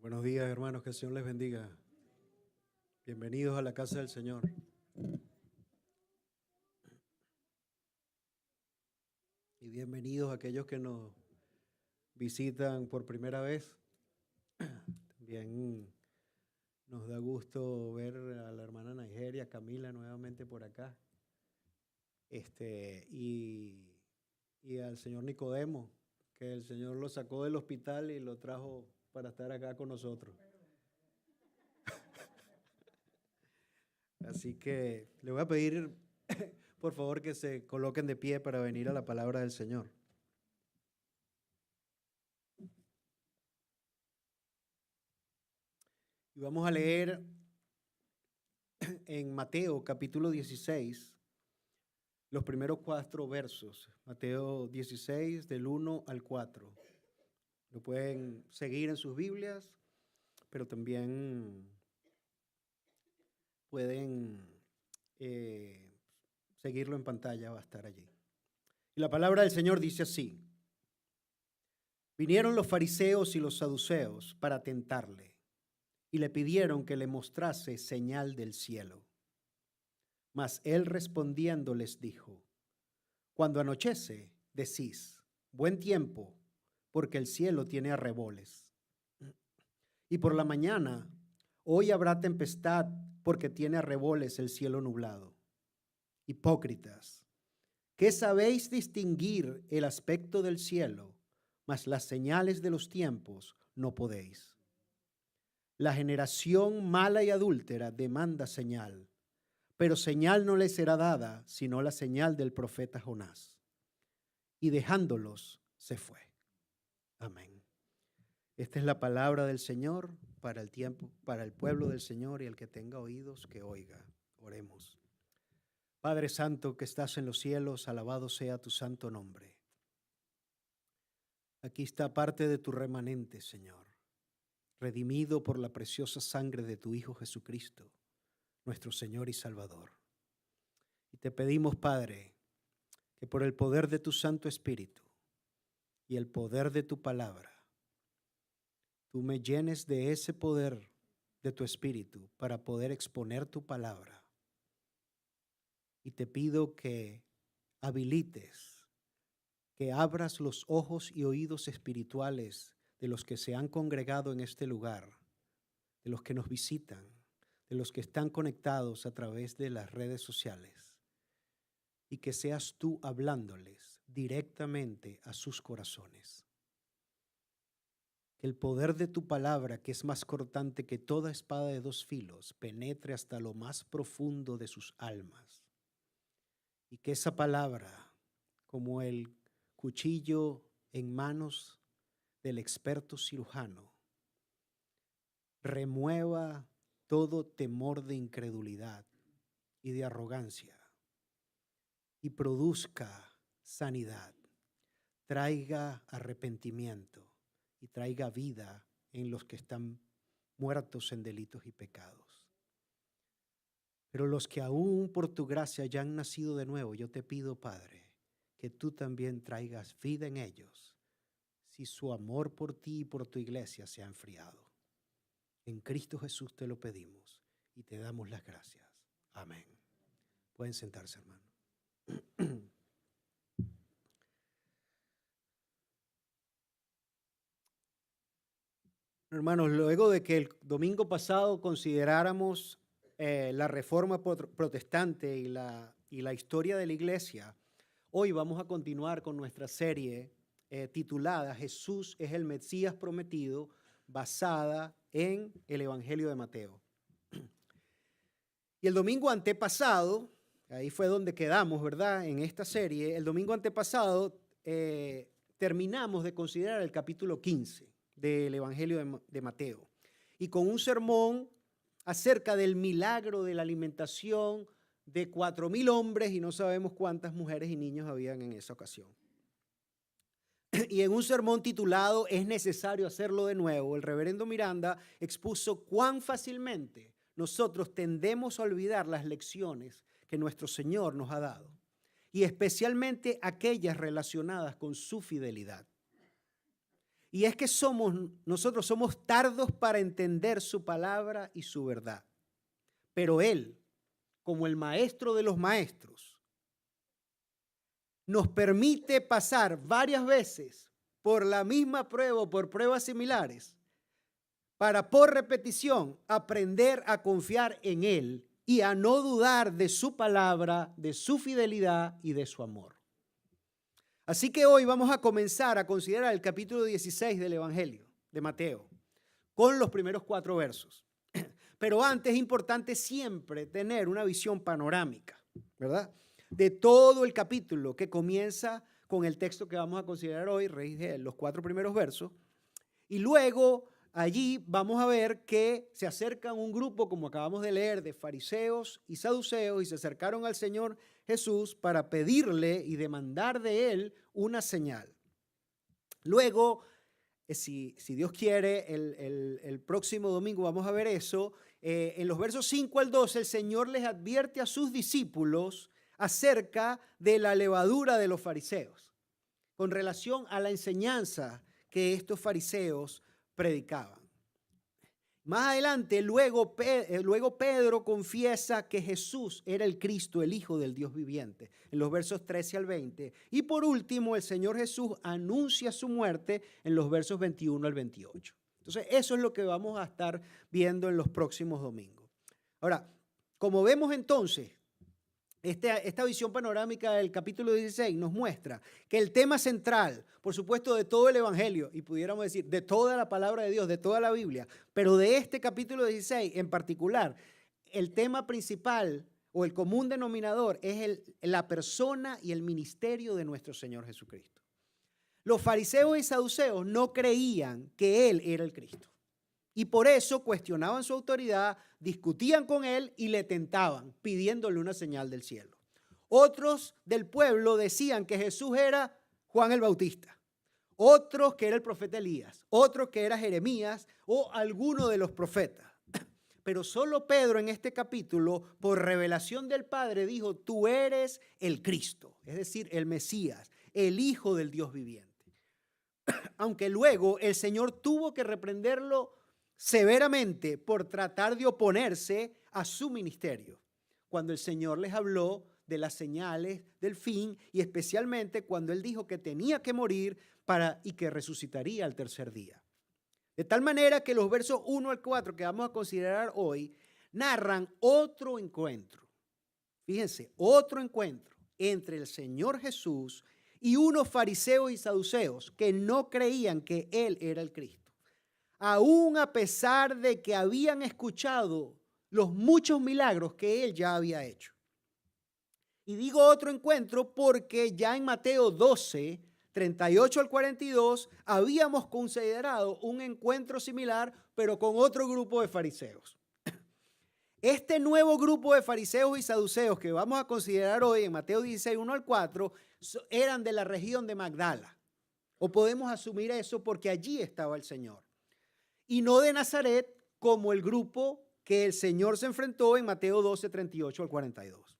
Buenos días, hermanos, que el Señor les bendiga. Bienvenidos a la casa del Señor. Y bienvenidos a aquellos que nos visitan por primera vez. También nos da gusto ver a la hermana Nigeria, Camila, nuevamente por acá. Y al señor Nicodemo, que el Señor lo sacó del hospital y lo trajo para estar acá con nosotros. Así que le voy a pedir, por favor, que se coloquen de pie para venir a la palabra del Señor. Y vamos a leer en Mateo capítulo 16, los primeros 4 versos. Mateo 16, del 1 al 4. Lo pueden seguir en sus Biblias, pero también pueden seguirlo en pantalla, va a estar allí. Y la palabra del Señor dice así: vinieron los fariseos y los saduceos para tentarle, y le pidieron que le mostrase señal del cielo. Mas él respondiendo les dijo: cuando anochece, decís, buen tiempo, porque el cielo tiene arreboles. Y por la mañana, hoy habrá tempestad, porque tiene arreboles el cielo nublado. Hipócritas, ¿qué sabéis distinguir el aspecto del cielo, mas las señales de los tiempos no podéis? La generación mala y adúltera demanda señal, pero señal no le será dada, sino la señal del profeta Jonás. Y dejándolos, se fue. Amén. Esta es la palabra del Señor para el tiempo, para el pueblo del Señor, y el que tenga oídos, que oiga. Oremos. Padre Santo que estás en los cielos, alabado sea tu santo nombre. Aquí está parte de tu remanente, Señor, redimido por la preciosa sangre de tu Hijo Jesucristo, nuestro Señor y Salvador. Y te pedimos, Padre, que por el poder de tu Santo Espíritu y el poder de tu palabra, tú me llenes de ese poder de tu Espíritu para poder exponer tu palabra. Y te pido que habilites, que abras los ojos y oídos espirituales de los que se han congregado en este lugar, de los que nos visitan, de los que están conectados a través de las redes sociales, y que seas tú hablándoles directamente a sus corazones. Que el poder de tu palabra, que es más cortante que toda espada de 2 filos, penetre hasta lo más profundo de sus almas. Y que esa palabra, como el cuchillo en manos del experto cirujano, remueva todo temor de incredulidad y de arrogancia y produzca sanidad, traiga arrepentimiento y traiga vida en los que están muertos en delitos y pecados. Pero los que aún por tu gracia ya han nacido de nuevo, yo te pido, Padre, que tú también traigas vida en ellos, si su amor por ti y por tu iglesia se ha enfriado. En Cristo Jesús te lo pedimos y te damos las gracias. Amén. Pueden sentarse, hermano. Hermanos, luego de que el domingo pasado consideráramos la reforma protestante y la historia de la iglesia, hoy vamos a continuar con nuestra serie titulada Jesús es el Mesías prometido, basada en el Evangelio de Mateo. Y el domingo antepasado, ahí fue donde quedamos, ¿verdad? En esta serie, el domingo antepasado terminamos de considerar el capítulo 15 del Evangelio de Mateo, y con un sermón acerca del milagro de la alimentación de 4,000 hombres y no sabemos cuántas mujeres y niños habían en esa ocasión. Y en un sermón titulado ¿Es necesario hacerlo de nuevo?, el reverendo Miranda expuso cuán fácilmente nosotros tendemos a olvidar las lecciones que nuestro Señor nos ha dado, y especialmente aquellas relacionadas con su fidelidad. Y es que nosotros somos tardos para entender su palabra y su verdad. Pero Él, como el maestro de los maestros, nos permite pasar varias veces por la misma prueba o por pruebas similares para, por repetición, aprender a confiar en Él y a no dudar de su palabra, de su fidelidad y de su amor. Así que hoy vamos a comenzar a considerar el capítulo 16 del Evangelio de Mateo, con los primeros 4 versos. Pero antes es importante siempre tener una visión panorámica, ¿verdad? De todo el capítulo, que comienza con el texto que vamos a considerar hoy, los 4 primeros versos, y luego allí vamos a ver que se acercan un grupo, como acabamos de leer, de fariseos y saduceos, y se acercaron al Señor Jesús para pedirle y demandar de Él una señal. Luego, si Dios quiere, el próximo domingo vamos a ver eso. En los versos 5 al 12, el Señor les advierte a sus discípulos acerca de la levadura de los fariseos, con relación a la enseñanza que estos fariseos predicaban. Más adelante, luego Pedro confiesa que Jesús era el Cristo, el Hijo del Dios viviente, en los versos 13 al 20. Y por último, el Señor Jesús anuncia su muerte en los versos 21 al 28. Entonces, eso es lo que vamos a estar viendo en los próximos domingos. Ahora, como vemos entonces, esta visión panorámica del capítulo 16 nos muestra que el tema central, por supuesto, de todo el Evangelio, y pudiéramos decir de toda la palabra de Dios, de toda la Biblia, pero de este capítulo 16 en particular, el tema principal o el común denominador es la persona y el ministerio de nuestro Señor Jesucristo. Los fariseos y saduceos no creían que Él era el Cristo. Y por eso cuestionaban su autoridad, discutían con Él y le tentaban, pidiéndole una señal del cielo. Otros del pueblo decían que Jesús era Juan el Bautista. Otros que era el profeta Elías. Otros que era Jeremías o alguno de los profetas. Pero solo Pedro en este capítulo, por revelación del Padre, dijo: tú eres el Cristo, es decir, el Mesías, el Hijo del Dios viviente. Aunque luego el Señor tuvo que reprenderlo severamente por tratar de oponerse a su ministerio, cuando el Señor les habló de las señales del fin y especialmente cuando Él dijo que tenía que morir y que resucitaría al tercer día. De tal manera que los versos 1 al 4 que vamos a considerar hoy narran otro encuentro. Fíjense, otro encuentro entre el Señor Jesús y unos fariseos y saduceos que no creían que Él era el Cristo, aún a pesar de que habían escuchado los muchos milagros que Él ya había hecho. Y digo otro encuentro porque ya en Mateo 12, 38 al 42, habíamos considerado un encuentro similar, pero con otro grupo de fariseos. Este nuevo grupo de fariseos y saduceos que vamos a considerar hoy en Mateo 16, 1 al 4, eran de la región de Magdala. O podemos asumir eso porque allí estaba el Señor. Y no de Nazaret, como el grupo que el Señor se enfrentó en Mateo 12, 38 al 42.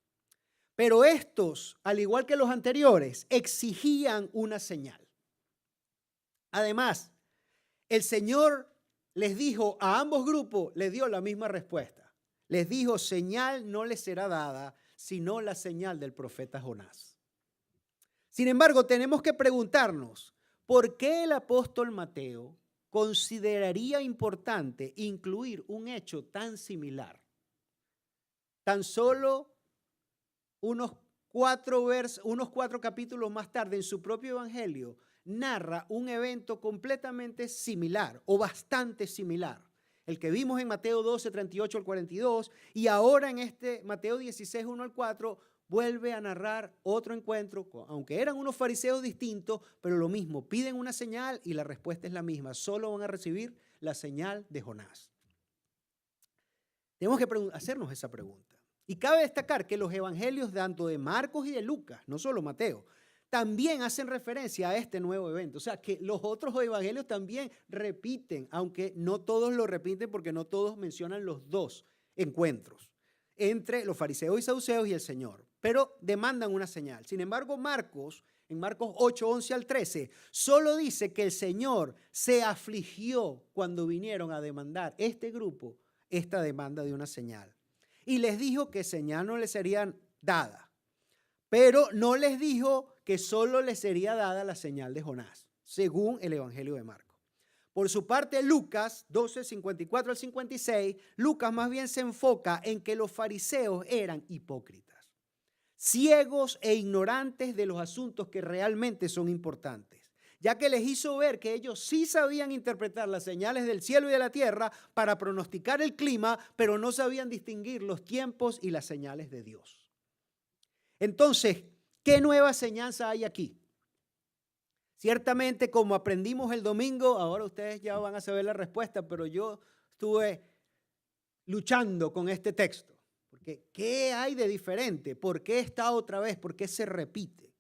Pero estos, al igual que los anteriores, exigían una señal. Además, el Señor les dijo a ambos grupos, les dio la misma respuesta. Les dijo: señal no les será dada, sino la señal del profeta Jonás. Sin embargo, tenemos que preguntarnos, ¿por qué el apóstol Mateo consideraría importante incluir un hecho tan similar? Tan solo unos 4 capítulos más tarde, en su propio evangelio, narra un evento completamente similar o bastante similar. El que vimos en Mateo 12, 38 al 42, y ahora en este Mateo 16, 1 al 4, vuelve a narrar otro encuentro, aunque eran unos fariseos distintos, pero lo mismo, piden una señal y la respuesta es la misma: solo van a recibir la señal de Jonás. Tenemos que hacernos esa pregunta. Y cabe destacar que los evangelios tanto de Marcos y de Lucas, no solo Mateo, también hacen referencia a este nuevo evento. O sea, que los otros evangelios también repiten, aunque no todos lo repiten porque no todos mencionan los dos encuentros entre los fariseos y saduceos y el Señor, pero demandan una señal. Sin embargo, Marcos, en Marcos 8, 11 al 13, solo dice que el Señor se afligió cuando vinieron a demandar este grupo esta demanda de una señal. Y les dijo que señal no les serían dada, pero no les dijo que solo les sería dada la señal de Jonás, según el Evangelio de Marcos. Por su parte, Lucas 12, 54 al 56, Lucas más bien se enfoca en que los fariseos eran hipócritas, ciegos e ignorantes de los asuntos que realmente son importantes, ya que les hizo ver que ellos sí sabían interpretar las señales del cielo y de la tierra para pronosticar el clima, pero no sabían distinguir los tiempos y las señales de Dios. Entonces, ¿qué nueva enseñanza hay aquí? Ciertamente, como aprendimos el domingo, ahora ustedes ya van a saber la respuesta, pero yo estuve luchando con este texto. Porque, ¿qué hay de diferente? ¿Por qué está otra vez? ¿Por qué se repite?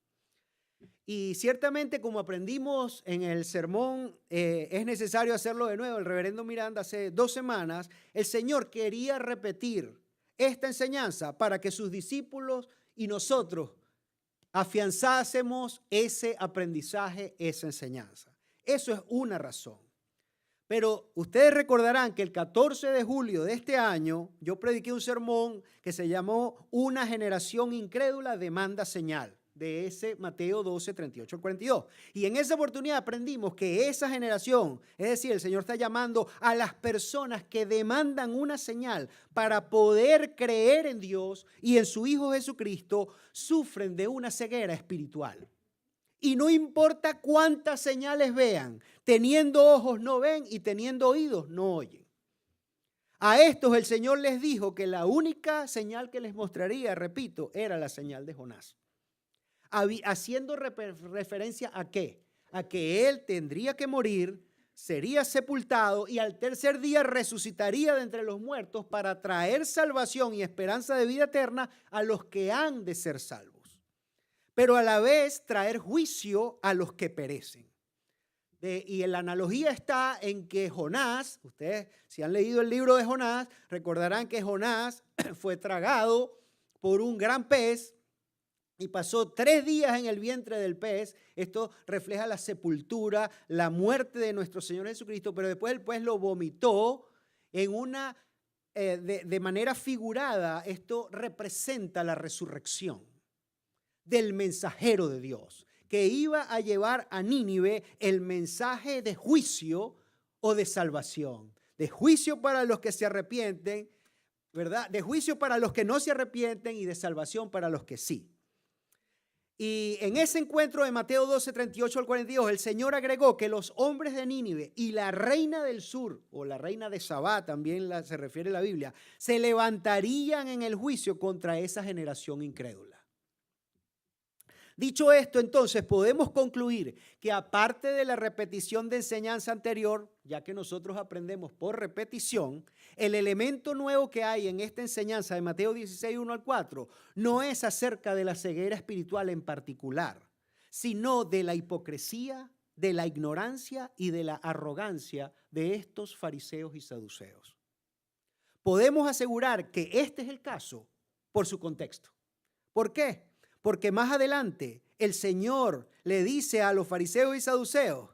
Y ciertamente, como aprendimos en el sermón, es necesario hacerlo de nuevo. El reverendo Miranda hace 2 semanas, el Señor quería repetir esta enseñanza para que sus discípulos y nosotros afianzásemos ese aprendizaje, esa enseñanza. Eso es una razón. Pero ustedes recordarán que el 14 de julio de este año yo prediqué un sermón que se llamó Una generación incrédula demanda señal, de ese Mateo 12, 38 al 42. Y en esa oportunidad aprendimos que esa generación, es decir, el Señor está llamando a las personas que demandan una señal para poder creer en Dios y en su Hijo Jesucristo, sufren de una ceguera espiritual. Y no importa cuántas señales vean, teniendo ojos no ven y teniendo oídos no oyen. A estos el Señor les dijo que la única señal que les mostraría, repito, era la señal de Jonás. Haciendo referencia a qué? A que él tendría que morir, sería sepultado y al tercer día resucitaría de entre los muertos para traer salvación y esperanza de vida eterna a los que han de ser salvos, pero a la vez traer juicio a los que perecen. Y la analogía está en que Jonás, ustedes si han leído el libro de Jonás, recordarán que Jonás fue tragado por un gran pez y pasó 3 días en el vientre del pez. Esto refleja la sepultura, la muerte de nuestro Señor Jesucristo, pero después el pez lo vomitó en una, de manera figurada. Esto representa la resurrección del mensajero de Dios, que iba a llevar a Nínive el mensaje de juicio o de salvación, de juicio para los que se arrepienten, ¿verdad? De juicio para los que no se arrepienten y de salvación para los que sí. Y en ese encuentro de Mateo 12, 38 al 42, el Señor agregó que los hombres de Nínive y la reina del sur, o la reina de Sabá, también se refiere la Biblia, se levantarían en el juicio contra esa generación incrédula. Dicho esto, entonces podemos concluir que aparte de la repetición de enseñanza anterior, ya que nosotros aprendemos por repetición, el elemento nuevo que hay en esta enseñanza de Mateo 16, 1 al 4, no es acerca de la ceguera espiritual en particular, sino de la hipocresía, de la ignorancia y de la arrogancia de estos fariseos y saduceos. Podemos asegurar que este es el caso por su contexto. ¿Por qué? Porque más adelante el Señor le dice a los fariseos y saduceos,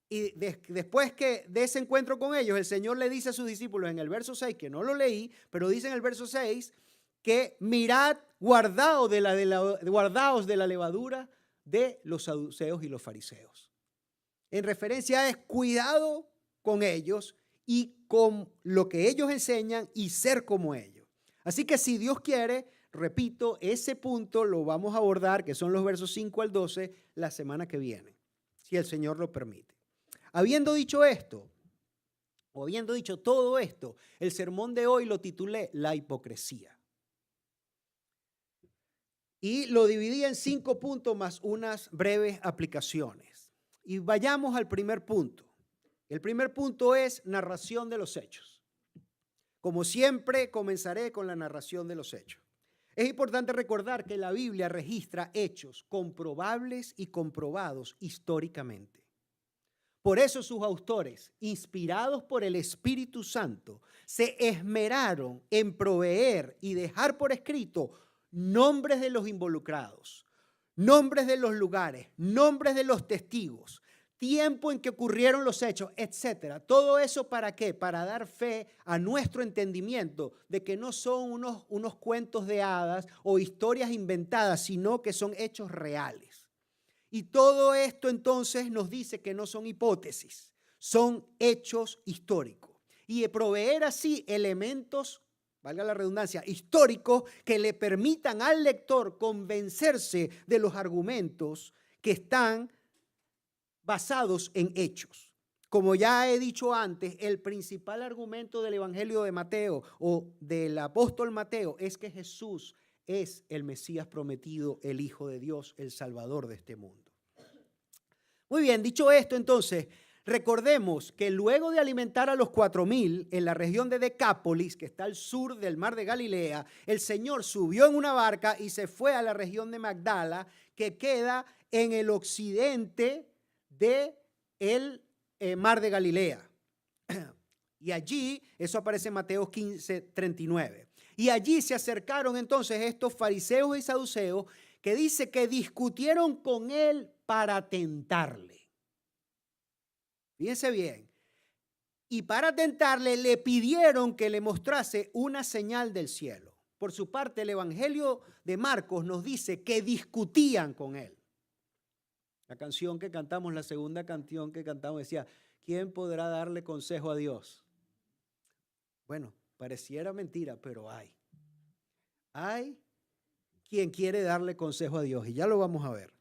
y después que de ese encuentro con ellos, el Señor le dice a sus discípulos en el verso 6, que no lo leí, pero dice en el verso 6, que mirad, guardaos de la levadura de los saduceos y los fariseos. En referencia es cuidado con ellos y con lo que ellos enseñan y ser como ellos. Así que si Dios quiere, repito, ese punto lo vamos a abordar, que son los versos 5 al 12, la semana que viene, si el Señor lo permite. Habiendo dicho esto, o habiendo dicho todo esto, el sermón de hoy lo titulé La hipocresía. Y lo dividí en 5 puntos más unas breves aplicaciones. Y vayamos al primer punto. El primer punto es narración de los hechos. Como siempre, comenzaré con la narración de los hechos. Es importante recordar que la Biblia registra hechos comprobables y comprobados históricamente. Por eso sus autores, inspirados por el Espíritu Santo, se esmeraron en proveer y dejar por escrito nombres de los involucrados, nombres de los lugares, nombres de los testigos, tiempo en que ocurrieron los hechos, etcétera. Todo eso, ¿para qué? Para dar fe a nuestro entendimiento de que no son unos cuentos de hadas o historias inventadas, sino que son hechos reales. Y todo esto entonces nos dice que no son hipótesis, son hechos históricos. Y proveer así elementos, valga la redundancia, históricos que le permitan al lector convencerse de los argumentos que están basados en hechos. Como ya he dicho antes, el principal argumento del Evangelio de Mateo o del apóstol Mateo es que Jesús es el Mesías prometido, el Hijo de Dios, el Salvador de este mundo. Muy bien, dicho esto, entonces, recordemos que luego de alimentar a los 4,000 en la región de Decápolis, que está al sur del mar de Galilea, el Señor subió en una barca y se fue a la región de Magdala, que queda en el occidente del mar de Galilea. Y allí, eso aparece en Mateo 15:39. Y allí se acercaron entonces estos fariseos y saduceos que dice que discutieron con él para tentarle. Fíjense bien. Y para tentarle le pidieron que le mostrase una señal del cielo. Por su parte, el Evangelio de Marcos nos dice que discutían con él. La canción que cantamos, la segunda canción que cantamos decía, ¿quién podrá darle consejo a Dios? Bueno, pareciera mentira, pero hay quien quiere darle consejo a Dios y ya lo vamos a ver.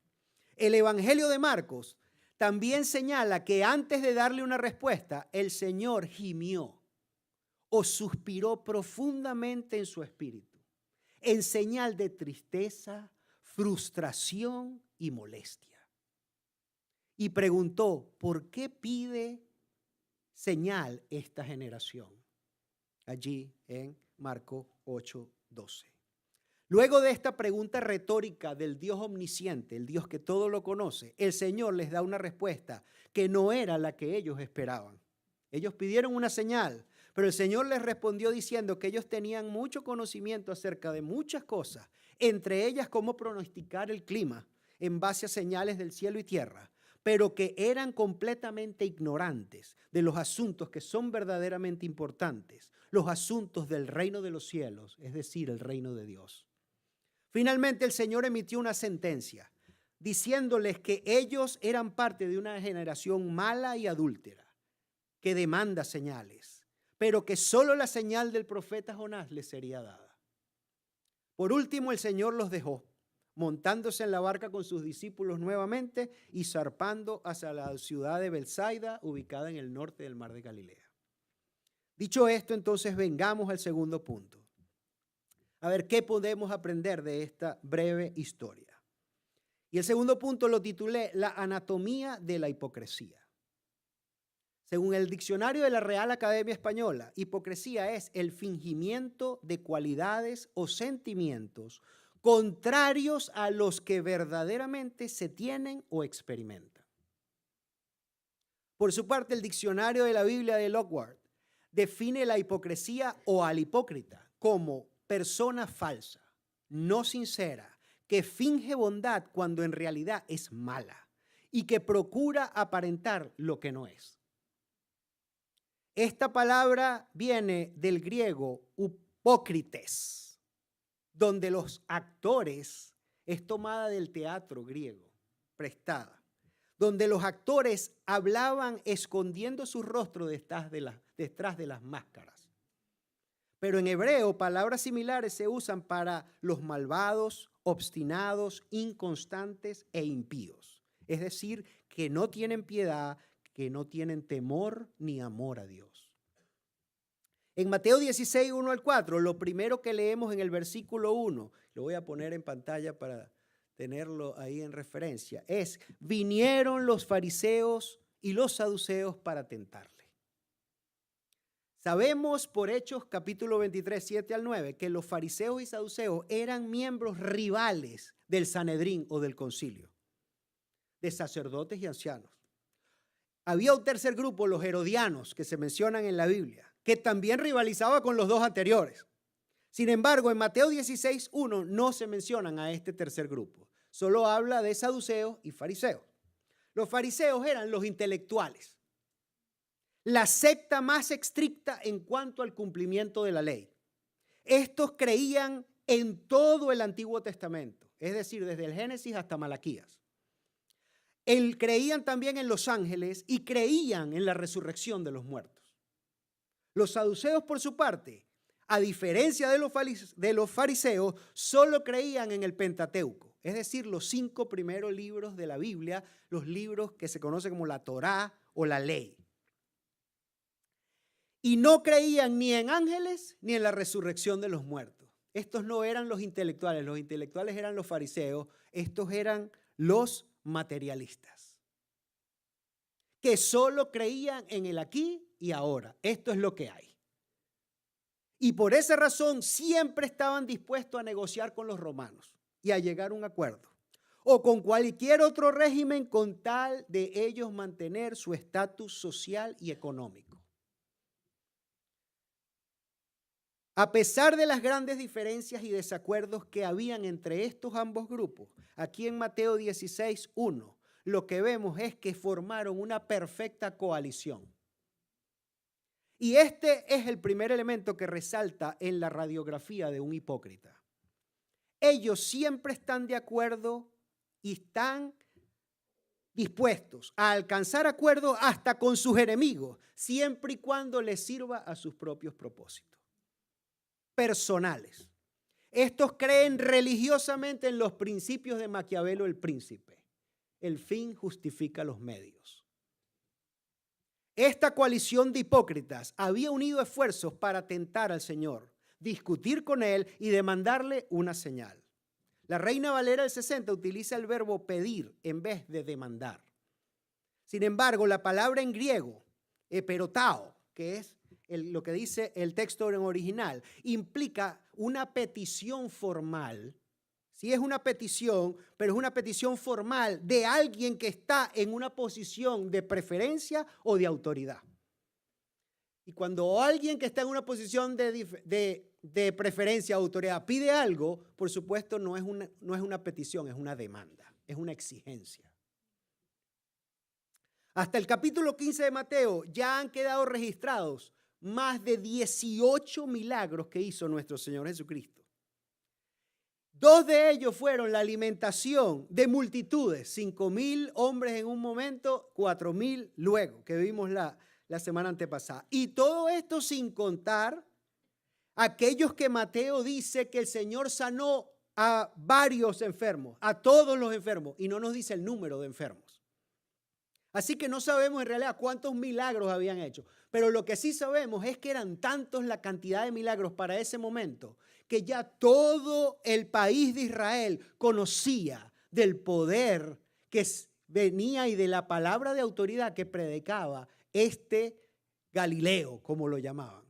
El Evangelio de Marcos también señala que antes de darle una respuesta, el Señor gimió o suspiró profundamente en su espíritu, en señal de tristeza, frustración y molestia. Y preguntó, ¿por qué pide señal esta generación? Allí en Marcos 8:12. Luego de esta pregunta retórica del Dios omnisciente, el Dios que todo lo conoce, el Señor les da una respuesta que no era la que ellos esperaban. Ellos pidieron una señal, pero el Señor les respondió diciendo que ellos tenían mucho conocimiento acerca de muchas cosas, entre ellas cómo pronosticar el clima en base a señales del cielo y tierra, pero que eran completamente ignorantes de los asuntos que son verdaderamente importantes, los asuntos del reino de los cielos, es decir, el reino de Dios. Finalmente el Señor emitió una sentencia diciéndoles que ellos eran parte de una generación mala y adúltera que demanda señales, pero que solo la señal del profeta Jonás les sería dada. Por último, el Señor los dejó, montándose en la barca con sus discípulos nuevamente y zarpando hacia la ciudad de Betsaida, ubicada en el norte del mar de Galilea. Dicho esto, entonces vengamos al segundo punto. A ver, ¿qué podemos aprender de esta breve historia? Y el segundo punto lo titulé La anatomía de la hipocresía. Según el diccionario de la Real Academia Española, hipocresía es el fingimiento de cualidades o sentimientos contrarios a los que verdaderamente se tienen o experimentan. Por su parte, el diccionario de la Biblia de Lockhart define la hipocresía o al hipócrita como persona falsa, no sincera, que finge bondad cuando en realidad es mala y que procura aparentar lo que no es. Esta palabra viene del griego hipócrites, donde los actores, es tomada del teatro griego, prestada, donde los actores hablaban escondiendo su rostro detrás de las máscaras. Pero en hebreo, palabras similares se usan para los malvados, obstinados, inconstantes e impíos. Es decir, que no tienen piedad, que no tienen temor ni amor a Dios. En Mateo 16, 1 al 4, lo primero que leemos en el versículo 1, lo voy a poner en pantalla para tenerlo ahí en referencia, es: vinieron los fariseos y los saduceos para tentarle. Sabemos por Hechos capítulo 23, 7 al 9, que los fariseos y saduceos eran miembros rivales del Sanedrín o del concilio, de sacerdotes y ancianos. Había un tercer grupo, los herodianos, que se mencionan en la Biblia, que también rivalizaba con los dos anteriores. Sin embargo, en Mateo 16, 1 no se mencionan a este tercer grupo, Solo habla de saduceos y fariseos. Los fariseos eran los intelectuales, la secta más estricta en cuanto al cumplimiento de la ley. Estos creían en todo el Antiguo Testamento, es decir, desde el Génesis hasta Malaquías. Creían también en los ángeles y creían en la resurrección de los muertos. Los saduceos, por su parte, a diferencia de los fariseos, solo creían en el Pentateuco, es decir, los 5 primeros libros de la Biblia, los libros que se conocen como la Torá o la ley. Y no creían ni en ángeles ni en la resurrección de los muertos. Estos no eran los intelectuales eran los fariseos, estos eran los materialistas, que solo creían en el aquí y ahora. Esto es lo que hay. Y por esa razón siempre estaban dispuestos a negociar con los romanos y a llegar a un acuerdo, o con cualquier otro régimen con tal de ellos mantener su estatus social y económico. A pesar de las grandes diferencias y desacuerdos que habían entre estos ambos grupos, aquí en Mateo 16:1, lo que vemos es que formaron una perfecta coalición. Y este es el primer elemento que resalta en la radiografía de un hipócrita. Ellos siempre están de acuerdo y están dispuestos a alcanzar acuerdos hasta con sus enemigos, siempre y cuando les sirva a sus propios propósitos personales. Estos creen religiosamente en los principios de Maquiavelo el Príncipe. El fin justifica los medios. Esta coalición de hipócritas había unido esfuerzos para tentar al Señor, discutir con Él y demandarle una señal. La Reina Valera del 60 utiliza el verbo pedir en vez de demandar. Sin embargo, la palabra en griego, eperotao, que es lo que dice el texto en original, implica una petición formal. Sí, es una petición, pero es una petición formal de alguien que está en una posición de preferencia o de autoridad. Y cuando alguien que está en una posición de preferencia o autoridad pide algo, por supuesto no es una petición, es una demanda, es una exigencia. Hasta el capítulo 15 de Mateo ya han quedado registrados más de 18 milagros que hizo nuestro Señor Jesucristo. 2 de ellos fueron la alimentación de multitudes, 5,000 hombres en un momento, 4,000 luego, que vimos la semana antepasada. Y todo esto sin contar aquellos que Mateo dice que el Señor sanó a varios enfermos, a todos los enfermos, y no nos dice el número de enfermos. Así que no sabemos en realidad cuántos milagros habían hecho, pero lo que sí sabemos es que eran tantos la cantidad de milagros para ese momento que ya todo el país de Israel conocía del poder que venía y de la palabra de autoridad que predicaba este Galileo, como lo llamaban.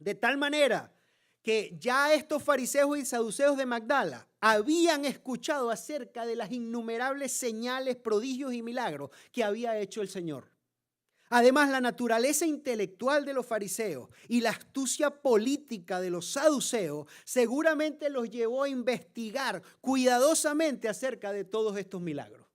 De tal manera que ya estos fariseos y saduceos de Magdala habían escuchado acerca de las innumerables señales, prodigios y milagros que había hecho el Señor. Además, la naturaleza intelectual de los fariseos y la astucia política de los saduceos seguramente los llevó a investigar cuidadosamente acerca de todos estos milagros.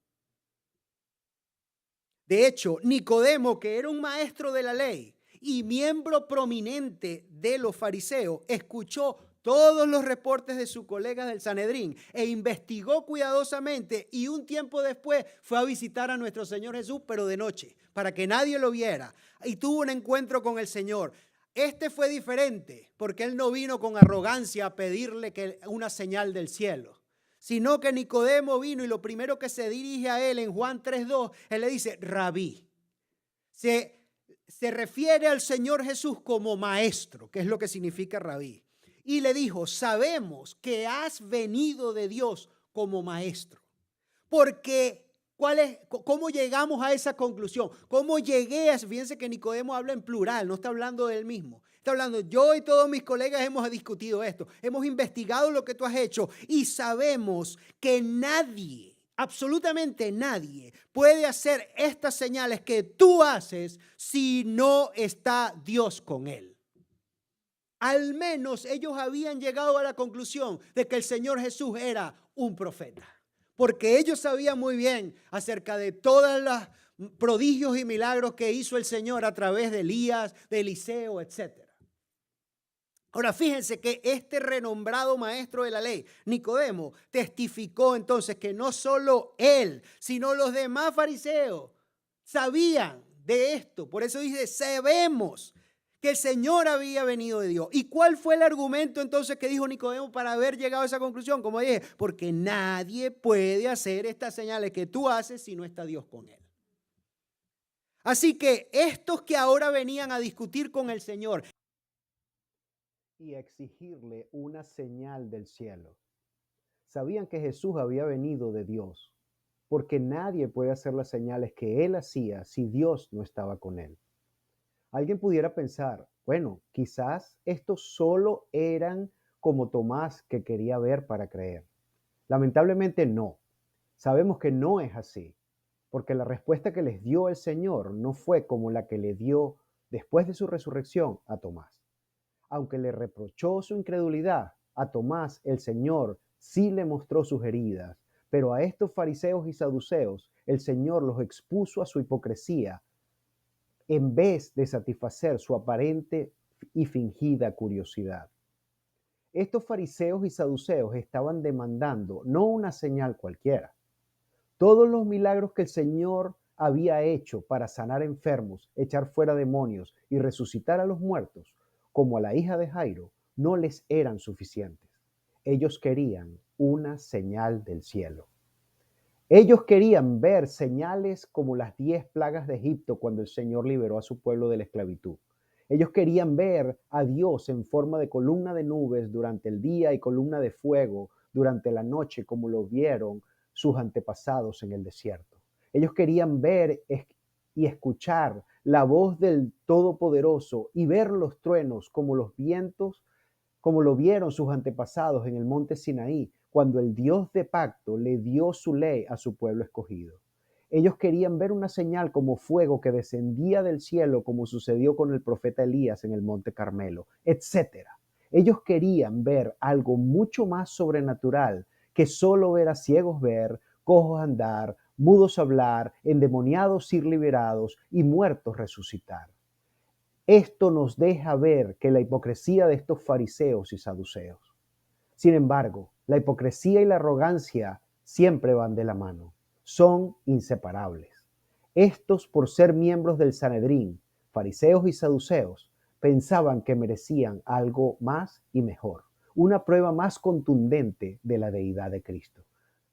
De hecho, Nicodemo, que era un maestro de la ley y miembro prominente de los fariseos, escuchó todos los reportes de sus colegas del Sanedrín e investigó cuidadosamente, y un tiempo después fue a visitar a nuestro Señor Jesús, pero de noche, para que nadie lo viera, y tuvo un encuentro con el Señor. Este fue diferente porque él no vino con arrogancia a pedirle una señal del cielo, sino que Nicodemo vino y lo primero que se dirige a él en Juan 3:2, él le dice Rabí. Se refiere al Señor Jesús como maestro, que es lo que significa Rabí. Y le dijo, sabemos que has venido de Dios como maestro. Porque, ¿cómo llegamos a esa conclusión? ¿Cómo llegué fíjense que Nicodemo habla en plural, no está hablando de él mismo. Está hablando, yo y todos mis colegas hemos discutido esto, hemos investigado lo que tú has hecho y sabemos que nadie, absolutamente nadie, puede hacer estas señales que tú haces si no está Dios con él. al menos ellos habían llegado a la conclusión de que el Señor Jesús era un profeta. Porque ellos sabían muy bien acerca de todos los prodigios y milagros que hizo el Señor a través de Elías, de Eliseo, etc. Ahora fíjense que este renombrado maestro de la ley, Nicodemo, testificó entonces que no solo él, sino los demás fariseos sabían de esto. Por eso dice, sabemos que el Señor había venido de Dios. ¿Y cuál fue el argumento entonces que dijo Nicodemo para haber llegado a esa conclusión? Como dije, porque nadie puede hacer estas señales que tú haces si no está Dios con él. Así que estos que ahora venían a discutir con el Señor y a exigirle una señal del cielo, sabían que Jesús había venido de Dios, porque nadie puede hacer las señales que él hacía si Dios no estaba con él. Alguien pudiera pensar, bueno, quizás estos solo eran como Tomás que quería ver para creer. Lamentablemente no. Sabemos que no es así, porque la respuesta que les dio el Señor no fue como la que le dio después de su resurrección a Tomás. Aunque le reprochó su incredulidad, a Tomás el Señor sí le mostró sus heridas, pero a estos fariseos y saduceos el Señor los expuso a su hipocresía en vez de satisfacer su aparente y fingida curiosidad. Estos fariseos y saduceos estaban demandando no una señal cualquiera. Todos los milagros que el Señor había hecho para sanar enfermos, echar fuera demonios y resucitar a los muertos, como a la hija de Jairo, no les eran suficientes. Ellos querían una señal del cielo. Ellos querían ver señales como las 10 plagas de Egipto cuando el Señor liberó a su pueblo de la esclavitud. Ellos querían ver a Dios en forma de columna de nubes durante el día y columna de fuego durante la noche, como lo vieron sus antepasados en el desierto. Ellos querían ver y escuchar la voz del Todopoderoso y ver los truenos como los vientos, como lo vieron sus antepasados en el monte Sinaí, cuando el Dios de pacto le dio su ley a su pueblo escogido. Ellos querían ver una señal como fuego que descendía del cielo, como sucedió con el profeta Elías en el monte Carmelo, etc. Ellos querían ver algo mucho más sobrenatural que solo ver a ciegos ver, cojos andar, mudos hablar, endemoniados ir liberados y muertos resucitar. Esto nos deja ver que la hipocresía de estos fariseos y saduceos. Sin embargo, la hipocresía y la arrogancia siempre van de la mano, son inseparables. Estos, por ser miembros del Sanedrín, fariseos y saduceos, pensaban que merecían algo más y mejor, una prueba más contundente de la deidad de Cristo.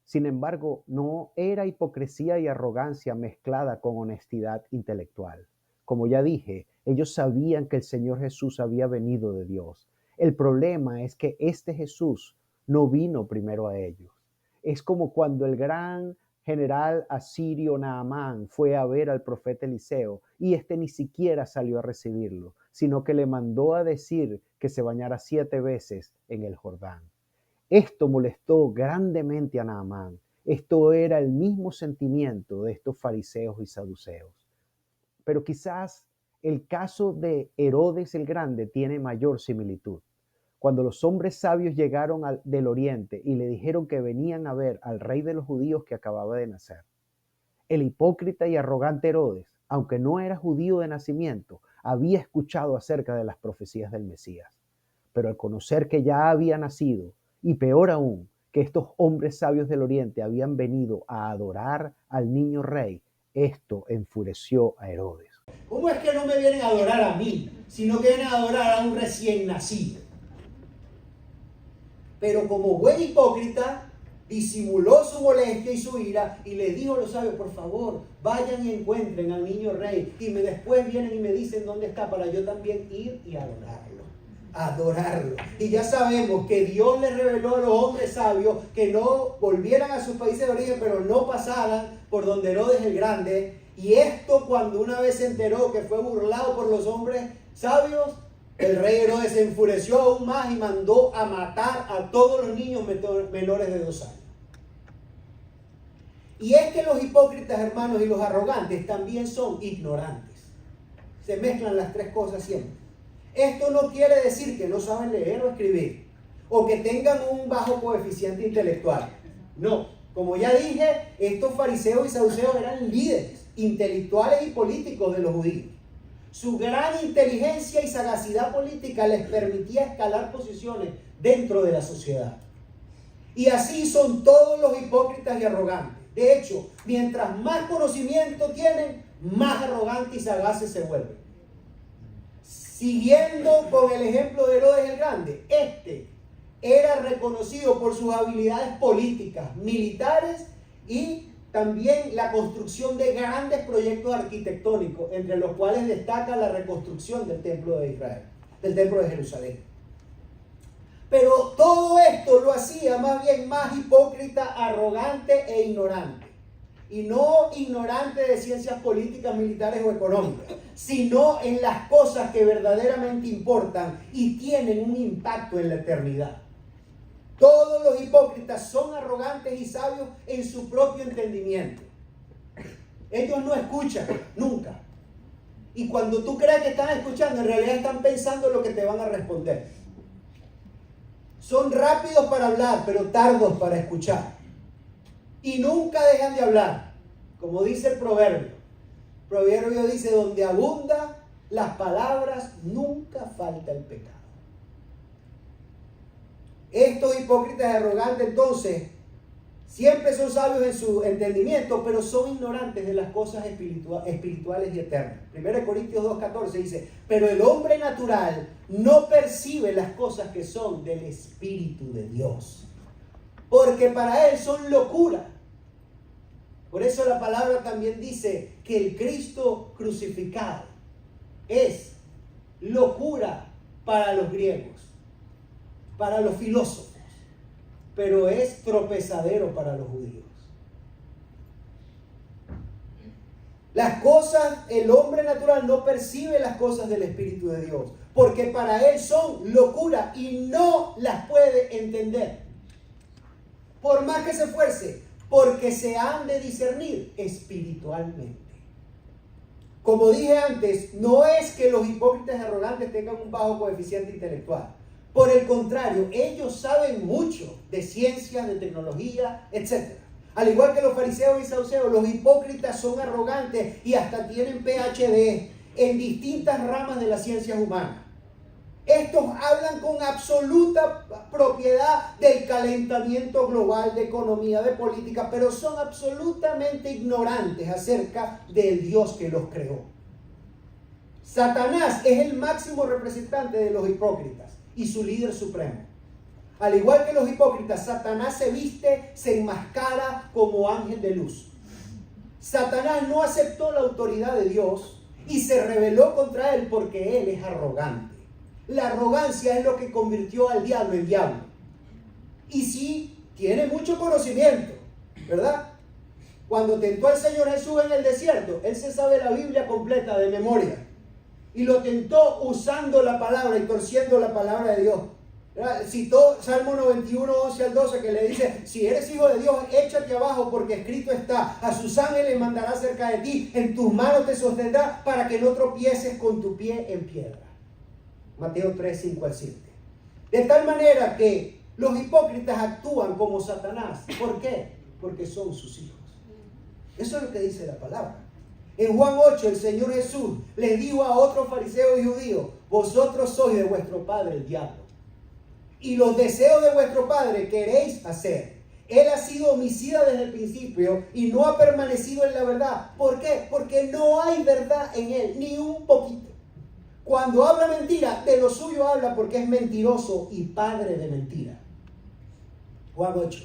Sin embargo, no era hipocresía y arrogancia mezclada con honestidad intelectual. Como ya dije, ellos sabían que el Señor Jesús había venido de Dios. El problema es que este Jesús no vino primero a ellos. Es como cuando el gran general asirio Naamán fue a ver al profeta Eliseo y este ni siquiera salió a recibirlo, sino que le mandó a decir que se bañara 7 veces en el Jordán. Esto molestó grandemente a Naamán. Esto era el mismo sentimiento de estos fariseos y saduceos. Pero quizás el caso de Herodes el Grande tiene mayor similitud. Cuando los hombres sabios llegaron del oriente y le dijeron que venían a ver al rey de los judíos que acababa de nacer, el hipócrita y arrogante Herodes, aunque no era judío de nacimiento, había escuchado acerca de las profecías del Mesías. Pero al conocer que ya había nacido, y peor aún, que estos hombres sabios del oriente habían venido a adorar al niño rey, esto enfureció a Herodes. ¿Cómo es que no me vienen a adorar a mí, sino que vienen a adorar a un recién nacido? Pero como buen hipócrita, disimuló su molestia y su ira y le dijo a los sabios, por favor, vayan y encuentren al niño rey y después vienen y me dicen dónde está para yo también ir y adorarlo. Y ya sabemos que Dios les reveló a los hombres sabios que no volvieran a sus países de origen, pero no pasaran por donde Herodes el Grande. Y esto, cuando una vez se enteró que fue burlado por los hombres sabios, el rey Herodes se enfureció aún más y mandó a matar a todos los niños menores de 2 años. Y es que los hipócritas, hermanos, y los arrogantes también son ignorantes. Se mezclan las tres cosas siempre. Esto no quiere decir que no saben leer o escribir, o que tengan un bajo coeficiente intelectual. No, como ya dije, estos fariseos y saduceos eran líderes intelectuales y políticos de los judíos. Su gran inteligencia y sagacidad política les permitía escalar posiciones dentro de la sociedad. Y así son todos los hipócritas y arrogantes. De hecho, mientras más conocimiento tienen, más arrogantes y sagaces se vuelven. Siguiendo con el ejemplo de Herodes el Grande, este era reconocido por sus habilidades políticas, militares y también la construcción de grandes proyectos arquitectónicos, entre los cuales destaca la reconstrucción del templo de Israel, del templo de Jerusalén. Pero todo esto lo hacía más bien más hipócrita, arrogante e ignorante. Y no ignorante de ciencias políticas, militares o económicas, sino en las cosas que verdaderamente importan y tienen un impacto en la eternidad. Todos los hipócritas son arrogantes y sabios en su propio entendimiento. Ellos no escuchan nunca. Y cuando tú crees que están escuchando, en realidad están pensando lo que te van a responder. Son rápidos para hablar, pero tardos para escuchar. Y nunca dejan de hablar. Como dice el proverbio. El proverbio dice, donde abundan las palabras, nunca falta el pecado. Estos hipócritas y arrogantes, entonces, siempre son sabios en su entendimiento, pero son ignorantes de las cosas espirituales y eternas. 1 Corintios 2:14 dice, pero el hombre natural no percibe las cosas que son del Espíritu de Dios, porque para él son locura. Por eso la palabra también dice que el Cristo crucificado es locura para los griegos, para los filósofos, pero es tropezadero para los judíos. Las cosas, el hombre natural no percibe las cosas del Espíritu de Dios, porque para él son locura y no las puede entender. Por más que se esfuerce, porque se han de discernir espiritualmente. Como dije antes, no es que los hipócritas y arrogantes tengan un bajo coeficiente intelectual. Por el contrario, ellos saben mucho de ciencias, de tecnología, etc. Al igual que los fariseos y saduceos, los hipócritas son arrogantes y hasta tienen PhD en distintas ramas de las ciencias humanas. Estos hablan con absoluta propiedad del calentamiento global, de economía, de política, pero son absolutamente ignorantes acerca del Dios que los creó. Satanás es el máximo representante de los hipócritas y su líder supremo. Al igual que los hipócritas, Satanás se viste, se enmascara como ángel de luz. Satanás no aceptó la autoridad de Dios y se rebeló contra él porque él es arrogante. La arrogancia es lo que convirtió al diablo en diablo. Y sí, tiene mucho conocimiento, ¿verdad? Cuando tentó al Señor Jesús en el desierto, él se sabe la Biblia completa de memoria. Y lo tentó usando la palabra y torciendo la palabra de Dios. Citó Salmo 91, 11 al 12, que le dice, si eres hijo de Dios, échate abajo, porque escrito está, a sus ángeles mandará cerca de ti, en tus manos te sostendrá, para que no tropieces con tu pie en piedra. Mateo 3, 5 al 7. De tal manera que los hipócritas actúan como Satanás. ¿Por qué? Porque son sus hijos. Eso es lo que dice la palabra. En Juan 8, el Señor Jesús les dijo a otros fariseos y judíos, vosotros sois de vuestro padre el diablo, y los deseos de vuestro padre queréis hacer. Él ha sido homicida desde el principio y no ha permanecido en la verdad. ¿Por qué? Porque no hay verdad en él, ni un poquito. Cuando habla mentira, de lo suyo habla porque es mentiroso y padre de mentira. Juan 8.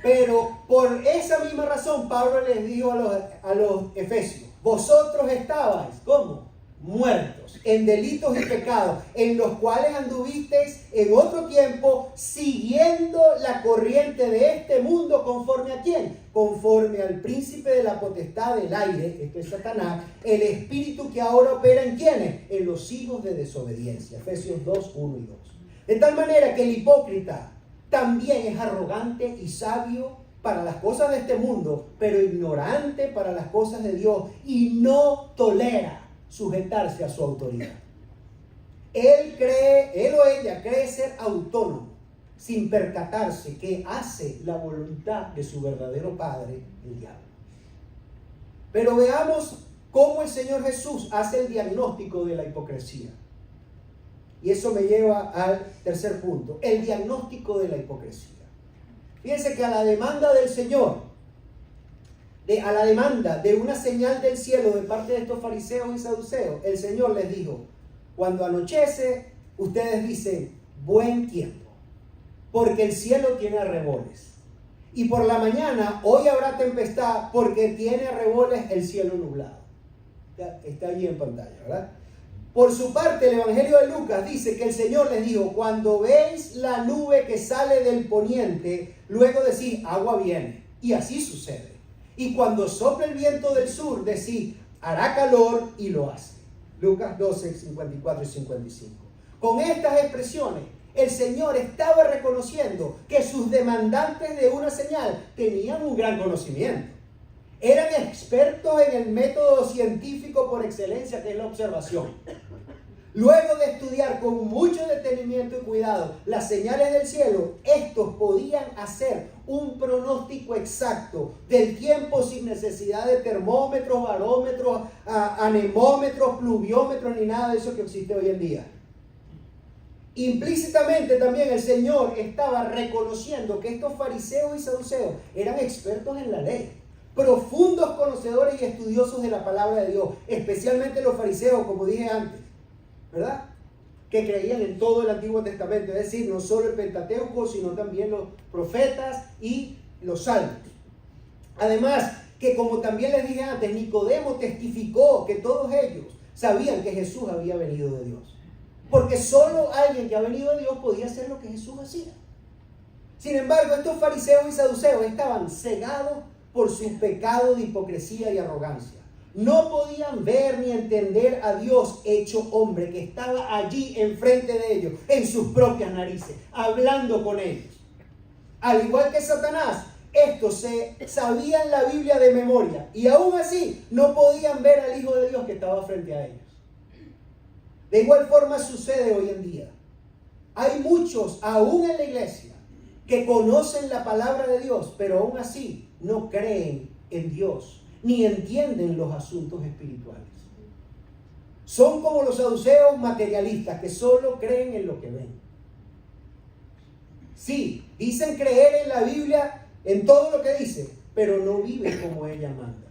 Pero por esa misma razón, Pablo les dijo a los efesios, vosotros estabais, ¿cómo? Muertos en delitos y pecados, en los cuales anduvisteis en otro tiempo, siguiendo la corriente de este mundo, ¿conforme a quién? Conforme al príncipe de la potestad del aire, esto es Satanás, el espíritu que ahora opera en ¿quiénes? En los hijos de desobediencia. Efesios 2, 1 y 2. De tal manera que el hipócrita también es arrogante y sabio para las cosas de este mundo, pero ignorante para las cosas de Dios, y no tolera sujetarse a su autoridad. Él o ella cree ser autónomo, sin percatarse que hace la voluntad de su verdadero padre, el diablo. Pero veamos cómo el Señor Jesús hace el diagnóstico de la hipocresía. Y eso me lleva al tercer punto, el diagnóstico de la hipocresía. Fíjense que a la demanda del Señor, a la demanda de una señal del cielo de parte de estos fariseos y saduceos, el Señor les dijo: cuando anochece, ustedes dicen buen tiempo, porque el cielo tiene arreboles. Y por la mañana, hoy habrá tempestad, porque tiene arreboles el cielo nublado. Está allí en pantalla, ¿verdad? Por su parte, el Evangelio de Lucas dice que el Señor les dijo: cuando veis la nube que sale del poniente, luego decís agua viene. Y así sucede. Y cuando sopla el viento del sur, decís hará calor, y lo hace. Lucas 12, 54 y 55. Con estas expresiones, el Señor estaba reconociendo que sus demandantes de una señal tenían un gran conocimiento. Eran expertos en el método científico por excelencia, que es la observación. Luego de estudiar con mucho detenimiento y cuidado las señales del cielo, estos podían hacer un pronóstico exacto del tiempo sin necesidad de termómetros, barómetros, anemómetros, pluviómetros, ni nada de eso que existe hoy en día. Implícitamente también el Señor estaba reconociendo que estos fariseos y saduceos eran expertos en la ley, profundos conocedores y estudiosos de la palabra de Dios, especialmente los fariseos, como dije antes, ¿verdad? Que creían en todo el Antiguo Testamento, es decir, no solo el Pentateuco, sino también los profetas y los salmos. Además, que como también les dije antes, Nicodemo testificó que todos ellos sabían que Jesús había venido de Dios. Porque solo alguien que ha venido de Dios podía hacer lo que Jesús hacía. Sin embargo, estos fariseos y saduceos estaban cegados por su pecado de hipocresía y arrogancia. No podían ver ni entender a Dios hecho hombre, que estaba allí enfrente de ellos, en sus propias narices, hablando con ellos. Al igual que Satanás, estos se sabían la Biblia de memoria y aún así no podían ver al Hijo de Dios que estaba frente a ellos. De igual forma sucede hoy en día. Hay muchos, aún en la iglesia, que conocen la palabra de Dios, pero aún así no creen en Dios, ni entienden los asuntos espirituales. Son como los saduceos materialistas, que solo creen en lo que ven. Sí, dicen creer en la Biblia, en todo lo que dice, pero no viven como ella manda.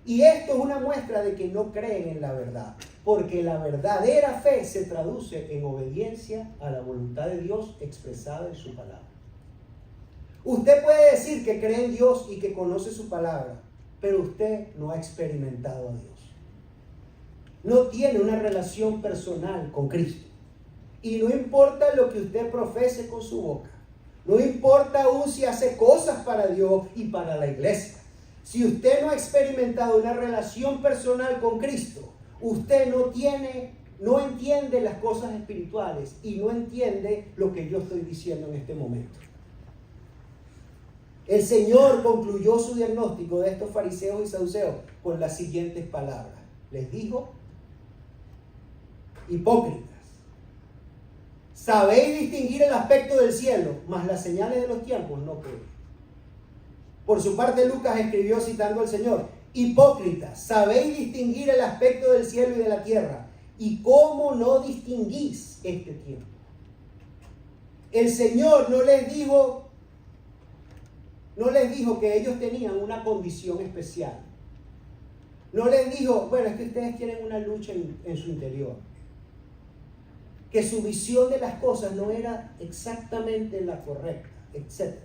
Y esto es una muestra de que no creen en la verdad, porque la verdadera fe se traduce en obediencia a la voluntad de Dios expresada en su palabra. Usted puede decir que cree en Dios y que conoce su palabra, pero usted no ha experimentado a Dios. No tiene una relación personal con Cristo. Y no importa lo que usted profese con su boca. No importa aún si hace cosas para Dios y para la iglesia. Si usted no ha experimentado una relación personal con Cristo, usted no entiende las cosas espirituales y no entiende lo que yo estoy diciendo en este momento. El Señor concluyó su diagnóstico de estos fariseos y saduceos con las siguientes palabras. Les dijo: hipócritas, sabéis distinguir el aspecto del cielo, mas las señales de los tiempos no creen. Por su parte, Lucas escribió citando al Señor: hipócritas, sabéis distinguir el aspecto del cielo y de la tierra, y cómo no distinguís este tiempo. El Señor no les dijo que ellos tenían una condición especial. No les dijo: bueno, es que ustedes tienen una lucha en su interior. Que su visión de las cosas no era exactamente la correcta, etc.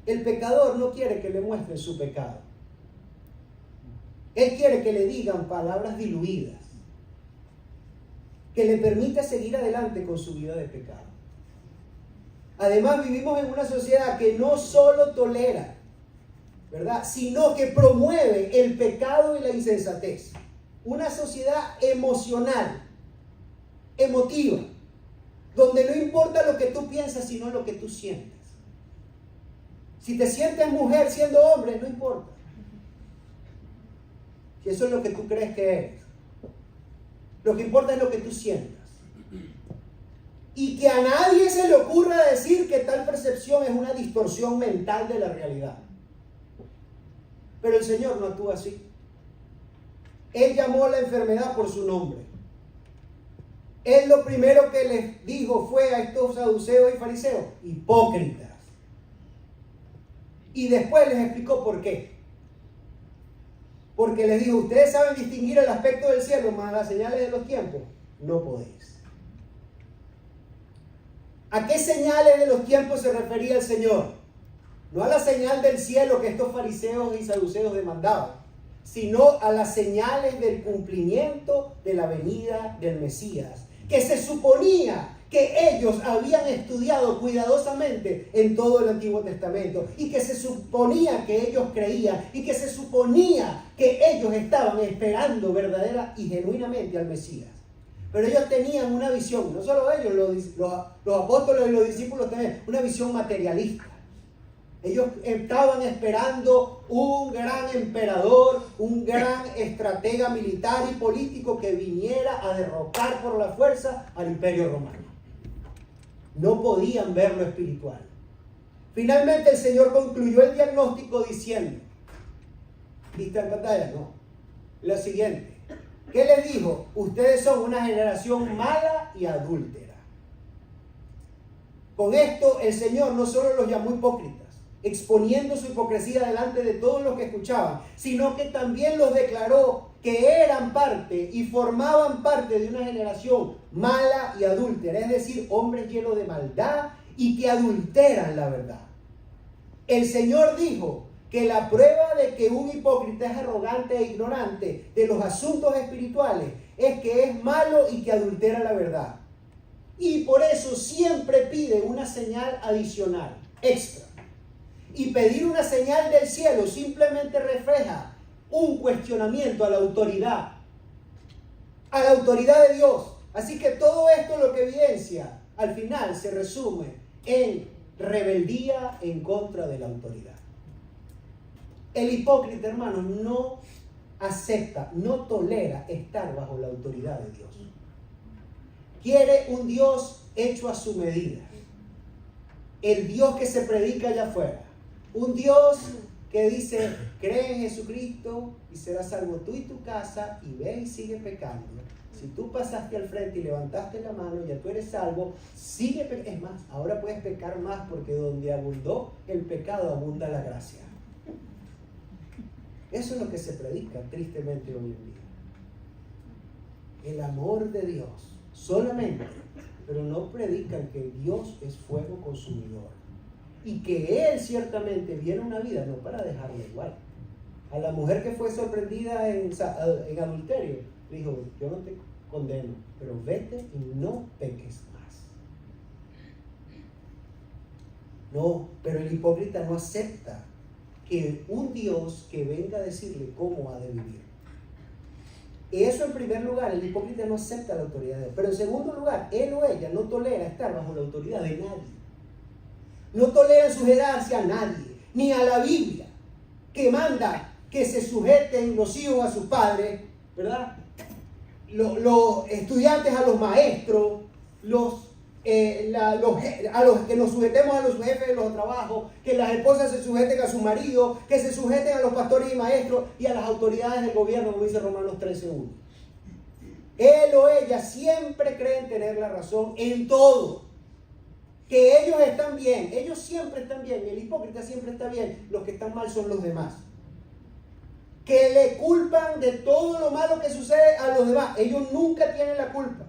El pecador no quiere que le muestren su pecado. Él quiere que le digan palabras diluidas, que le permita seguir adelante con su vida de pecado. Además, vivimos en una sociedad que no solo tolera, ¿verdad?, sino que promueve el pecado y la insensatez. Una sociedad emocional, emotiva, donde no importa lo que tú piensas, sino lo que tú sientes. Si te sientes mujer siendo hombre, no importa. Si eso es lo que tú crees que eres. Lo que importa es lo que tú sientas. Y que a nadie se le ocurra decir que tal percepción es una distorsión mental de la realidad. Pero el Señor no actúa así. Él llamó a la enfermedad por su nombre. Él lo primero que les dijo fue a estos saduceos y fariseos: hipócritas. Y después les explicó por qué. Porque les dijo: ustedes saben distinguir el aspecto del cielo, mas las señales de los tiempos no podéis. ¿A qué señales de los tiempos se refería el Señor? No a la señal del cielo que estos fariseos y saduceos demandaban, sino a las señales del cumplimiento de la venida del Mesías, que se suponía que ellos habían estudiado cuidadosamente en todo el Antiguo Testamento, y que se suponía que ellos creían, y que se suponía que ellos estaban esperando verdadera y genuinamente al Mesías. Pero ellos tenían una visión, no solo ellos, los apóstoles y los discípulos también, una visión materialista. Ellos estaban esperando un gran emperador, un gran estratega militar y político que viniera a derrocar por la fuerza al Imperio Romano. No podían ver lo espiritual. Finalmente el Señor concluyó el diagnóstico diciendo, ¿vista en pantalla? No. Lo siguiente. ¿Qué les dijo? Ustedes son una generación mala y adúltera. Con esto el Señor no solo los llamó hipócritas, exponiendo su hipocresía delante de todos los que escuchaban, sino que también los declaró que eran parte y formaban parte de una generación mala y adúltera, es decir, hombres llenos de maldad y que adulteran la verdad. El Señor dijo que la prueba de que un hipócrita es arrogante e ignorante de los asuntos espirituales es que es malo y que adultera la verdad. Y por eso siempre pide una señal adicional, extra. Y pedir una señal del cielo simplemente refleja un cuestionamiento a la autoridad de Dios. Así que todo esto lo que evidencia, al final se resume en rebeldía en contra de la autoridad. El hipócrita, hermanos, no acepta, no tolera estar bajo la autoridad de Dios. Quiere un Dios hecho a su medida. El Dios que se predica allá afuera. Un Dios que dice, cree en Jesucristo y serás salvo tú y tu casa, y ve y sigue pecando. Si tú pasaste al frente y levantaste la mano, ya tú eres salvo, sigue pecando. Es más, ahora puedes pecar más, porque donde abundó el pecado, abunda la gracia. Eso es lo que se predica tristemente hoy en día. El amor de Dios, solamente, pero no predican que Dios es fuego consumidor. Y que Él ciertamente viene a una vida no para dejarla igual. A la mujer que fue sorprendida en adulterio, le dijo, yo no te condeno, pero vete y no peques más. No, pero el hipócrita no acepta que un Dios que venga a decirle cómo ha de vivir. Eso en primer lugar, el hipócrita no acepta la autoridad de Dios. Pero en segundo lugar, él o ella no tolera estar bajo la autoridad de nadie. No tolera sujetarse a nadie, ni a la Biblia, que manda que se sujeten los hijos a sus padres, ¿verdad? Los estudiantes a los maestros, a los que nos sujetemos a los jefes de los trabajos, que las esposas se sujeten a su marido, que se sujeten a los pastores y maestros y a las autoridades del gobierno, como dice Romanos 13:1. Él o ella siempre creen tener la razón en todo, que ellos están bien, ellos siempre están bien, el hipócrita siempre está bien, los que están mal son los demás, que le culpan de todo lo malo que sucede a los demás. Ellos nunca tienen la culpa.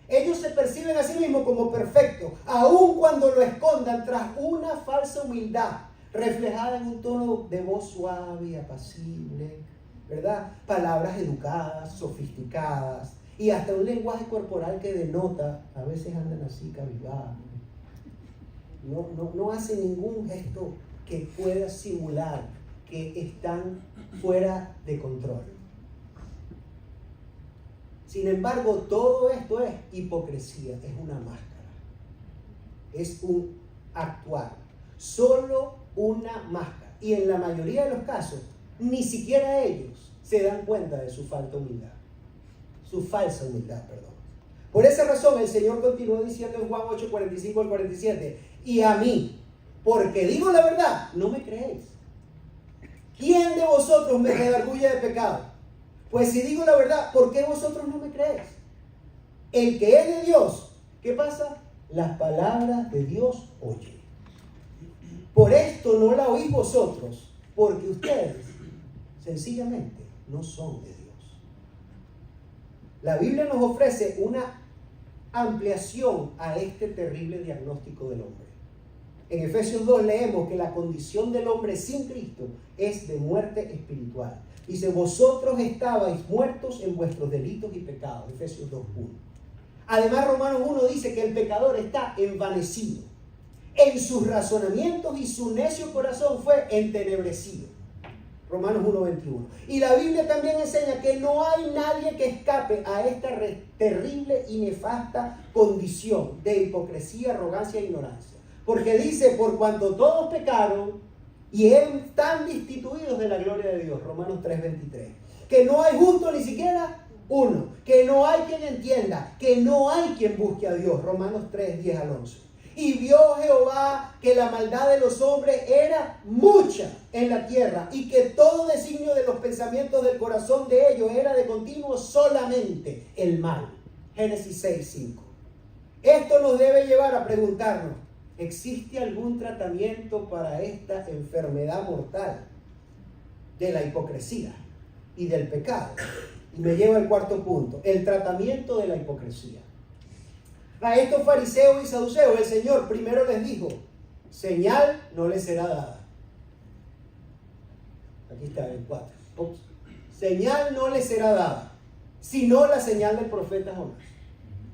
Ellos se perciben a sí mismos como perfectos, aun cuando lo escondan tras una falsa humildad, reflejada en un tono de voz suave y apacible, ¿verdad? Palabras educadas, sofisticadas, y hasta un lenguaje corporal que denota, a veces andan así cabizbajos. No hacen ningún gesto que pueda simular que están fuera de control. Sin embargo, todo esto es hipocresía, es una máscara, es un actuar, solo una máscara. Y en la mayoría de los casos, ni siquiera ellos se dan cuenta de su falsa humildad. Por esa razón el Señor continuó diciendo en Juan 8, 45 al 47, y a mí, porque digo la verdad, no me creéis. ¿Quién de vosotros me redarguye de pecado? Pues si digo la verdad, ¿por qué vosotros no me creéis? El que es de Dios, ¿qué pasa? Las palabras de Dios oye. Por esto no la oís vosotros, porque ustedes sencillamente no son de Dios. La Biblia nos ofrece una ampliación a este terrible diagnóstico del hombre. En Efesios 2 leemos que la condición del hombre sin Cristo es de muerte espiritual. Dice, vosotros estabais muertos en vuestros delitos y pecados. Efesios 2:1. Además, Romanos 1 dice que el pecador está envanecido en sus razonamientos y su necio corazón fue entenebrecido. Romanos 1:21. Y la Biblia también enseña que no hay nadie que escape a esta terrible y nefasta condición de hipocresía, arrogancia e ignorancia. Porque dice, por cuanto todos pecaron y están destituidos de la gloria de Dios. Romanos 3:23. Que no hay justo ni siquiera uno. Que no hay quien entienda. Que no hay quien busque a Dios. Romanos 3:10 al 11. Y vio Jehová que la maldad de los hombres era mucha en la tierra y que todo designio de los pensamientos del corazón de ellos era de continuo solamente el mal. Génesis 6:5. Esto nos debe llevar a preguntarnos, ¿existe algún tratamiento para esta enfermedad mortal de la hipocresía y del pecado? Y me lleva al cuarto punto, el tratamiento de la hipocresía. A estos fariseos y saduceos el Señor primero les dijo, señal no les será dada. Aquí está el 4. Señal no les será dada, sino la señal del profeta Jonás.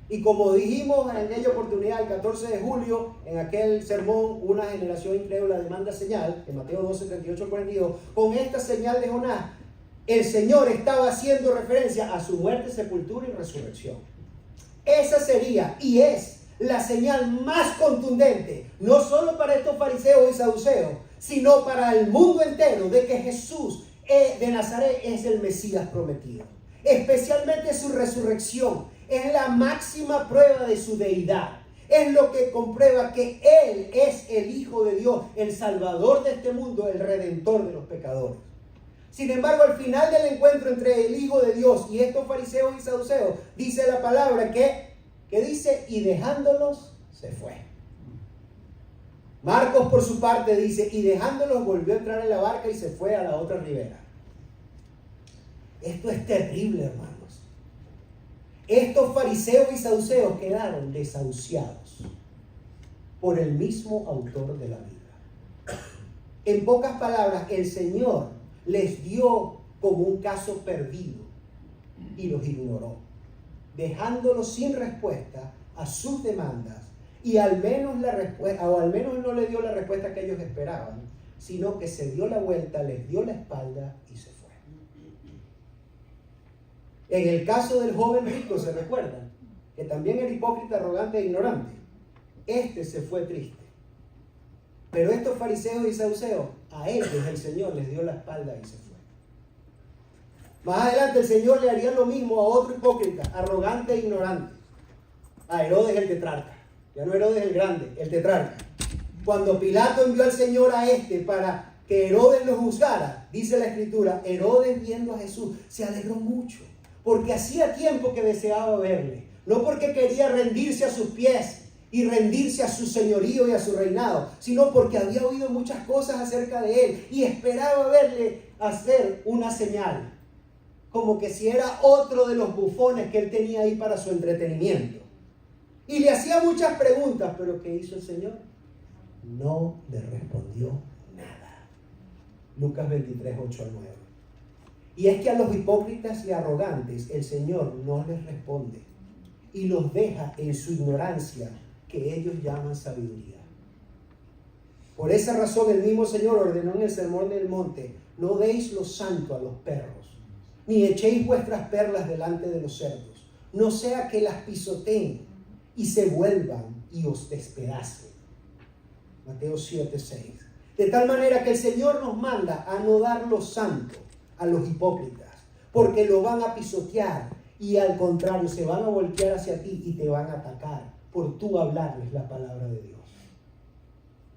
Y como dijimos en aquella oportunidad, el 14 de julio, en aquel sermón, una generación incrédula demanda señal, en Mateo 12, 38 al 42, con esta señal de Jonás, el Señor estaba haciendo referencia a su muerte, sepultura y resurrección. Esa sería y es la señal más contundente, no solo para estos fariseos y saduceos, sino para el mundo entero, de que Jesús de Nazaret es el Mesías prometido. Especialmente su resurrección es la máxima prueba de su deidad. Es lo que comprueba que Él es el Hijo de Dios, el Salvador de este mundo, el Redentor de los pecadores. Sin embargo, al final del encuentro entre el Hijo de Dios y estos fariseos y saduceos, dice la palabra que dice, y dejándolos, se fue. Marcos, por su parte, dice, y dejándolos, volvió a entrar en la barca y se fue a la otra ribera. Esto es terrible, hermanos. Estos fariseos y saduceos quedaron desahuciados por el mismo autor de la vida. En pocas palabras, el Señor les dio como un caso perdido y los ignoró, dejándolos sin respuesta a sus demandas y al menos no le dio la respuesta que ellos esperaban, sino que se dio la vuelta, les dio la espalda y se fue. En el caso del joven rico, ¿se recuerdan? Que también era hipócrita, arrogante e ignorante. Este se fue triste. Pero estos fariseos y saduceos, a ellos el Señor les dio la espalda y se fue. Más adelante el Señor le haría lo mismo a otro hipócrita, arrogante e ignorante. A Herodes el tetrarca. Ya no Herodes el grande, el tetrarca. Cuando Pilato envió al Señor a este para que Herodes lo juzgara, dice la Escritura, Herodes viendo a Jesús se alegró mucho, porque hacía tiempo que deseaba verle. No porque quería rendirse a sus pies y rendirse a su señorío y a su reinado, sino porque había oído muchas cosas acerca de él y esperaba verle hacer una señal, como que si era otro de los bufones que él tenía ahí para su entretenimiento. Y le hacía muchas preguntas, pero ¿qué hizo el Señor? No le respondió nada. Lucas 23, 8 al 9. Y es que a los hipócritas y arrogantes el Señor no les responde y los deja en su ignorancia, que ellos llaman sabiduría. Por esa razón el mismo Señor ordenó en el Sermón del Monte, no deis lo santo a los perros, ni echéis vuestras perlas delante de los cerdos, no sea que las pisoteen y se vuelvan y os despedacen. Mateo 7:6. De tal manera que el Señor nos manda a no dar lo santo a los hipócritas, porque lo van a pisotear y al contrario se van a voltear hacia ti y te van a atacar por tú hablarles la palabra de Dios.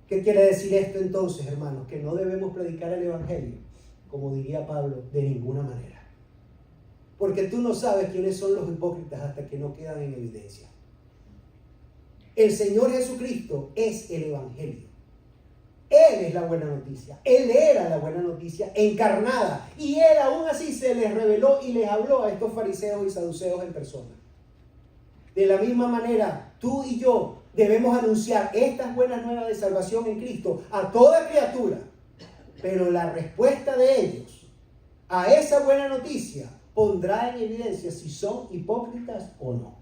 ¿Qué quiere decir esto entonces, hermanos? Que no debemos predicar el evangelio, como diría Pablo, de ninguna manera. Porque tú no sabes quiénes son los hipócritas hasta que no quedan en evidencia. El Señor Jesucristo es el evangelio. Él es la buena noticia. Él era la buena noticia encarnada. Y Él aún así se les reveló y les habló a estos fariseos y saduceos en persona. De la misma manera, tú y yo debemos anunciar estas buenas nuevas de salvación en Cristo a toda criatura. Pero la respuesta de ellos a esa buena noticia pondrá en evidencia si son hipócritas o no.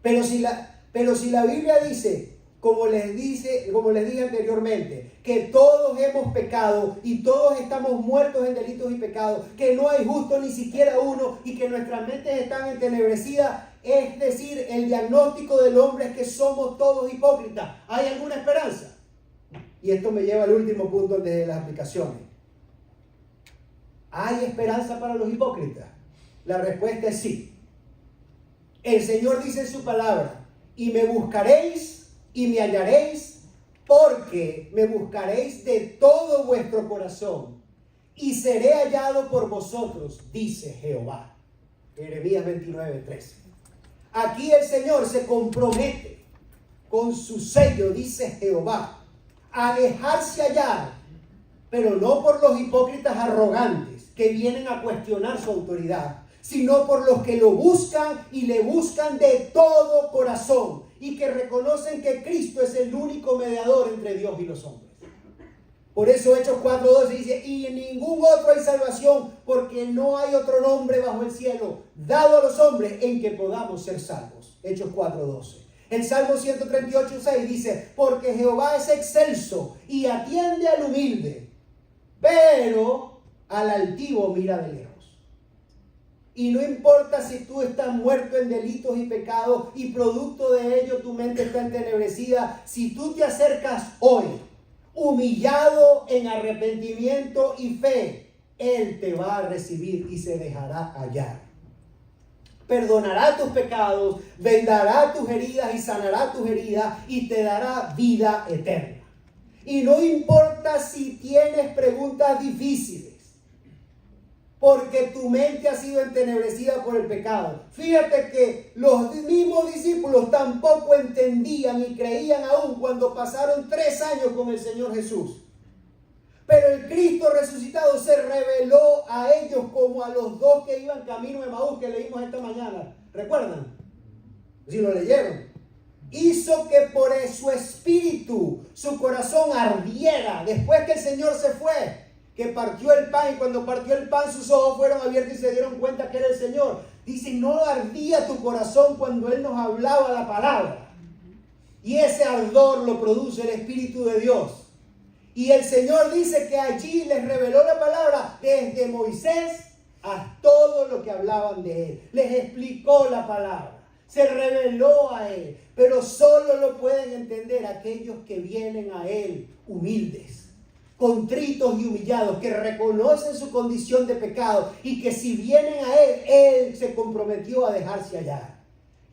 Pero si la Biblia dice, como les dije anteriormente, que todos hemos pecado y todos estamos muertos en delitos y pecados, que no hay justo ni siquiera uno y que nuestras mentes están entenebrecidas, es decir, el diagnóstico del hombre es que somos todos hipócritas. ¿Hay alguna esperanza? Y esto me lleva al último punto de las aplicaciones. ¿Hay esperanza para los hipócritas? La respuesta es sí. El Señor dice en su palabra, y me buscaréis y me hallaréis, porque me buscaréis de todo vuestro corazón, y seré hallado por vosotros, dice Jehová. Jeremías 29:13. Aquí el Señor se compromete con su sello, dice Jehová, a dejarse hallar, pero no por los hipócritas arrogantes que vienen a cuestionar su autoridad, sino por los que lo buscan y le buscan de todo corazón y que reconocen que Cristo es el único mediador entre Dios y los hombres. Por eso Hechos 4:12 dice, y en ningún otro hay salvación, porque no hay otro nombre bajo el cielo dado a los hombres en que podamos ser salvos. Hechos 4:12. El Salmo 138:6 dice, porque Jehová es excelso y atiende al humilde, pero al altivo mira de lejos. Y no importa si tú estás muerto en delitos y pecados y producto de ello tu mente está entenebrecida, si tú te acercas hoy, humillado en arrepentimiento y fe, Él te va a recibir y se dejará hallar. Perdonará tus pecados, vendará tus heridas y sanará tus heridas y te dará vida eterna. Y no importa si tienes preguntas difíciles, porque tu mente ha sido entenebrecida por el pecado. Fíjate que los mismos discípulos tampoco entendían y creían aún cuando pasaron 3 años con el Señor Jesús. Pero el Cristo resucitado se reveló a ellos como a los 2 que iban camino de Emaús que leímos esta mañana. ¿Recuerdan? Si lo leyeron. Hizo que por su espíritu su corazón ardiera después que el Señor se fue, que partió el pan, y cuando partió el pan sus ojos fueron abiertos y se dieron cuenta que era el Señor. Dice, no ardía tu corazón cuando Él nos hablaba la palabra. Y ese ardor lo produce el Espíritu de Dios. Y el Señor dice que allí les reveló la palabra desde Moisés a todo lo que hablaban de Él. Les explicó la palabra, se reveló a Él, pero solo lo pueden entender aquellos que vienen a Él humildes, contritos y humillados, que reconocen su condición de pecado y que si vienen a Él, Él se comprometió a dejarse hallar.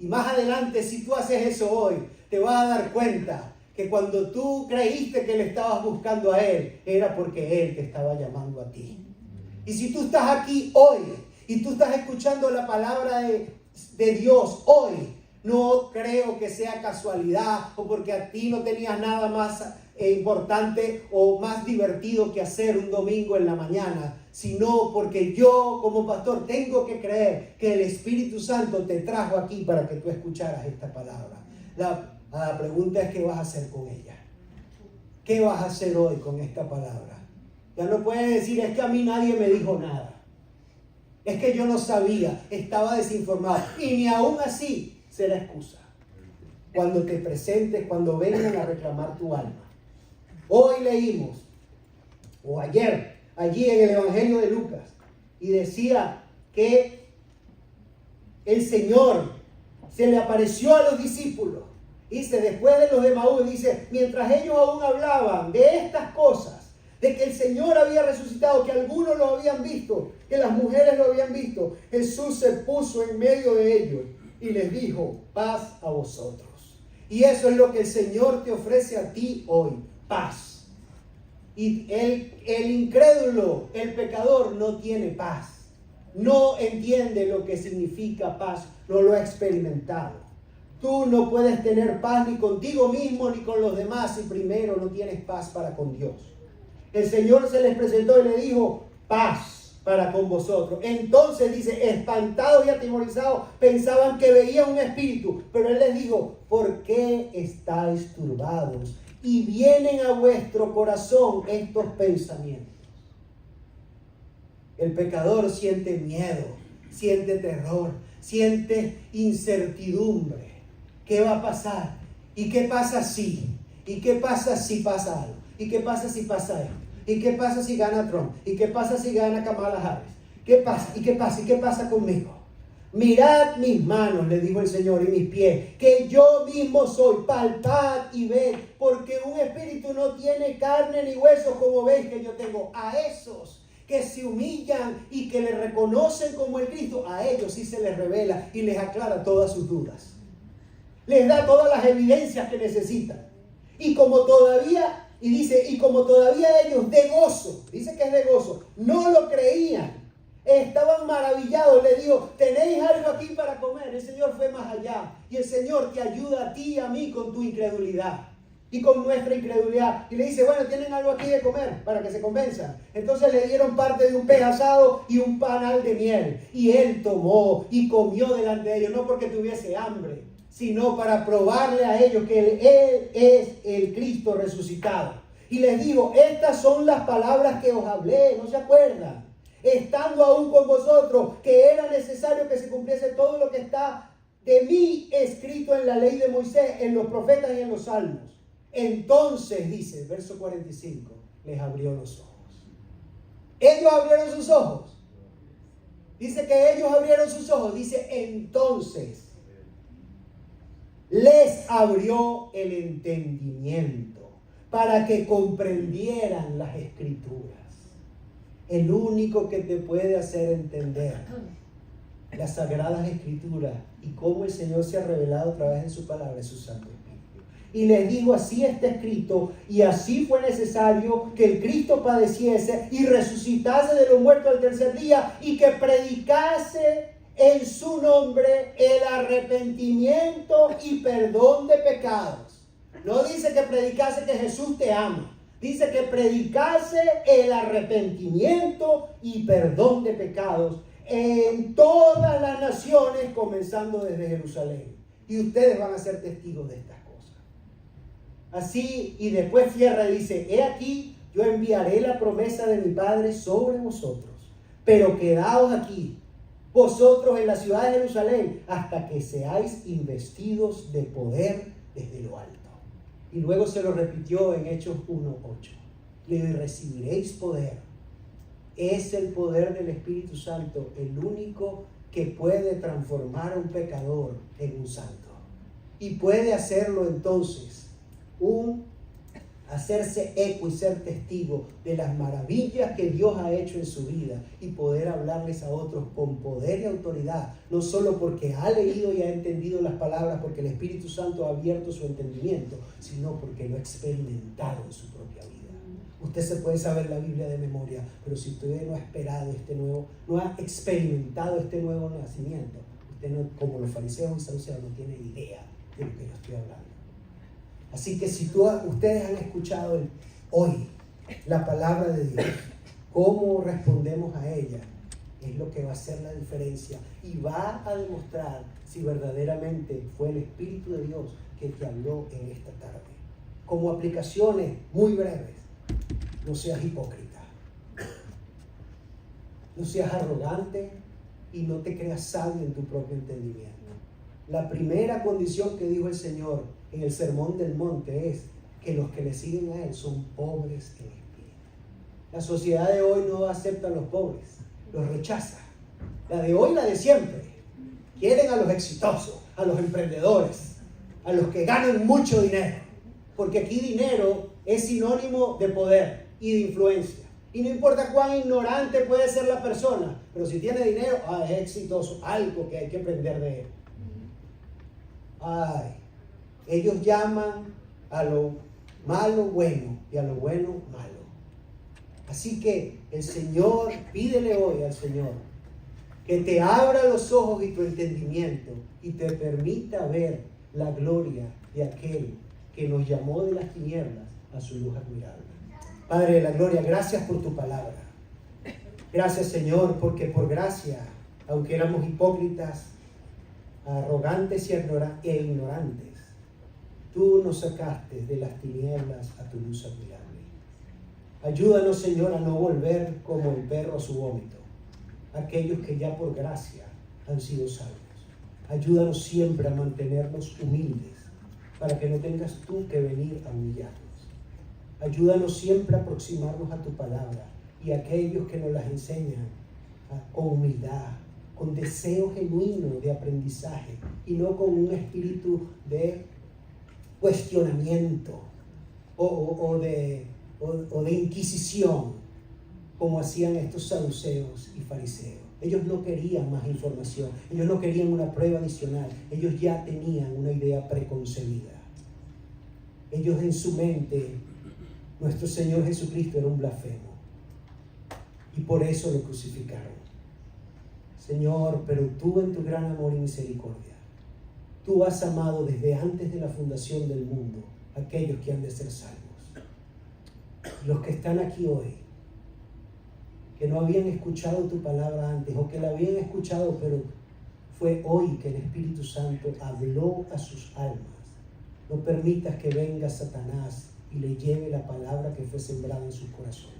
Y más adelante, si tú haces eso hoy, te vas a dar cuenta que cuando tú creíste que le estabas buscando a Él, era porque Él te estaba llamando a ti. Y si tú estás aquí hoy y tú estás escuchando la palabra de Dios hoy, no creo que sea casualidad o porque a ti no tenías nada más importante o más divertido que hacer un domingo en la mañana, sino porque yo como pastor tengo que creer que el Espíritu Santo te trajo aquí para que tú escucharas esta palabra. La pregunta es, ¿qué vas a hacer con ella? ¿Qué vas a hacer hoy con esta palabra? Ya no puedes decir, es que a mí nadie me dijo nada. Es que yo no sabía, estaba desinformado. Y ni aún así será excusa. Cuando te presentes, cuando vengan a reclamar tu alma. Hoy leímos, o ayer, allí en el Evangelio de Lucas, y decía que el Señor se le apareció a los discípulos. Dice, después de los de Emaús, dice, mientras ellos aún hablaban de estas cosas, de que el Señor había resucitado, que algunos lo habían visto, que las mujeres lo habían visto, Jesús se puso en medio de ellos y les dijo: paz a vosotros. Y eso es lo que el Señor te ofrece a ti hoy, paz. Y el incrédulo, el pecador, no tiene paz. No entiende lo que significa paz, no lo ha experimentado. Tú no puedes tener paz ni contigo mismo ni con los demás si primero no tienes paz para con Dios. El Señor se les presentó y le dijo: paz para con vosotros. Entonces dice, espantados y atemorizados, pensaban que veían un espíritu, pero Él les dijo: ¿por qué estáis turbados? Y vienen a vuestro corazón estos pensamientos. El pecador siente miedo, siente terror, siente incertidumbre. ¿Qué va a pasar? ¿Y qué pasa si? ¿Y qué pasa si pasa algo? ¿Y qué pasa si pasa esto? ¿Y qué pasa si gana Trump? ¿Y qué pasa si gana Kamala Harris? ¿Qué pasa? ¿Y qué pasa? ¿Y qué pasa conmigo? Mirad mis manos, le dijo el Señor, y mis pies, que yo mismo soy. Palpad y ved, porque un espíritu no tiene carne ni huesos como veis que yo tengo. A esos que se humillan y que le reconocen como el Cristo, a ellos sí se les revela y les aclara todas sus dudas. Les da todas las evidencias que necesitan. Y como todavía ellos de gozo, dice que es de gozo, no lo creían, estaban maravillados, le dijo: ¿tenéis algo aquí para comer? El Señor fue más allá. Y el Señor te ayuda a ti y a mí con tu incredulidad y con nuestra incredulidad. Y le dice: bueno, ¿tienen algo aquí de comer? Para que se convenzan. Entonces le dieron parte de un pez asado y un panal de miel. Y Él tomó y comió delante de ellos, no porque tuviese hambre, sino para probarle a ellos que Él es el Cristo resucitado. Y les digo: estas son las palabras que os hablé, ¿no se acuerdan? Estando aún con vosotros, que era necesario que se cumpliese todo lo que está de mí escrito en la ley de Moisés, en los profetas y en los salmos. Entonces, dice el verso 45, les abrió los ojos. Ellos abrieron sus ojos. Dice que ellos abrieron sus ojos. Dice entonces. Les abrió el entendimiento para que comprendieran las Escrituras. El único que te puede hacer entender las Sagradas Escrituras y cómo el Señor se ha revelado a través de su palabra es su Santo Espíritu. Y les digo: así está escrito, y así fue necesario que el Cristo padeciese y resucitase de los muertos al tercer día, y que predicase en su nombre el arrepentimiento y perdón de pecados. No dice que predicase que Jesús te ama. Dice que predicase el arrepentimiento y perdón de pecados en todas las naciones, comenzando desde Jerusalén. Y ustedes van a ser testigos de estas cosas. Así, y después cierra y dice: he aquí, yo enviaré la promesa de mi Padre sobre vosotros, pero quedaos aquí vosotros en la ciudad de Jerusalén hasta que seáis investidos de poder desde lo alto. Y luego se lo repitió en Hechos 1:8. Le recibiréis poder. Es el poder del Espíritu Santo el único que puede transformar a un pecador en un santo. Y puede hacerlo entonces hacerse eco y ser testigo de las maravillas que Dios ha hecho en su vida y poder hablarles a otros con poder y autoridad, no solo porque ha leído y ha entendido las palabras, porque el Espíritu Santo ha abierto su entendimiento, sino porque lo ha experimentado en su propia vida. Usted se puede saber la Biblia de memoria, pero si usted no ha esperado no ha experimentado este nuevo nacimiento, usted no, como los fariseos y saduceos, no tiene idea de lo que yo estoy hablando. Así que si ustedes han escuchado hoy la palabra de Dios, cómo respondemos a ella es lo que va a hacer la diferencia y va a demostrar si verdaderamente fue el Espíritu de Dios que te habló en esta tarde. Como aplicaciones muy breves: no seas hipócrita, no seas arrogante y no te creas sabio en tu propio entendimiento. La primera condición que dijo el Señor en el Sermón del Monte es que los que le siguen a Él son pobres en espíritu. La sociedad de hoy no acepta a los pobres, los rechaza. La de hoy, la de siempre. Quieren a los exitosos, a los emprendedores, a los que ganan mucho dinero. Porque aquí dinero es sinónimo de poder. y de influencia. Y no importa cuán ignorante puede ser la persona, pero si tiene dinero, es exitoso, algo que hay que aprender de él. Ellos llaman a lo malo bueno y a lo bueno malo. Así que el Señor, pídele hoy al Señor que te abra los ojos y tu entendimiento y te permita ver la gloria de aquel que nos llamó de las tinieblas a su luz admirable. Padre de la gloria, gracias por tu palabra. Gracias, Señor, porque por gracia, aunque éramos hipócritas, arrogantes e ignorantes, tú nos sacaste de las tinieblas a tu luz admirable. Ayúdanos, Señor, a no volver como el perro a su vómito, aquellos que ya por gracia han sido salvos. Ayúdanos siempre a mantenernos humildes, para que no tengas tú que venir a humillarnos. Ayúdanos siempre a aproximarnos a tu palabra y a aquellos que nos las enseñan con humildad, con deseo genuino de aprendizaje y no con un espíritu de cuestionamiento o de inquisición, como hacían estos saduceos y fariseos. Ellos no querían más información, ellos no querían una prueba adicional, ellos ya tenían una idea preconcebida. Ellos en su mente, nuestro Señor Jesucristo era un blasfemo y por eso lo crucificaron. Señor, pero tú en tu gran amor y misericordia, tú has amado desde antes de la fundación del mundo a aquellos que han de ser salvos. Los que están aquí hoy, que no habían escuchado tu palabra antes o que la habían escuchado, pero fue hoy que el Espíritu Santo habló a sus almas. No permitas que venga Satanás y le lleve la palabra que fue sembrada en sus corazones,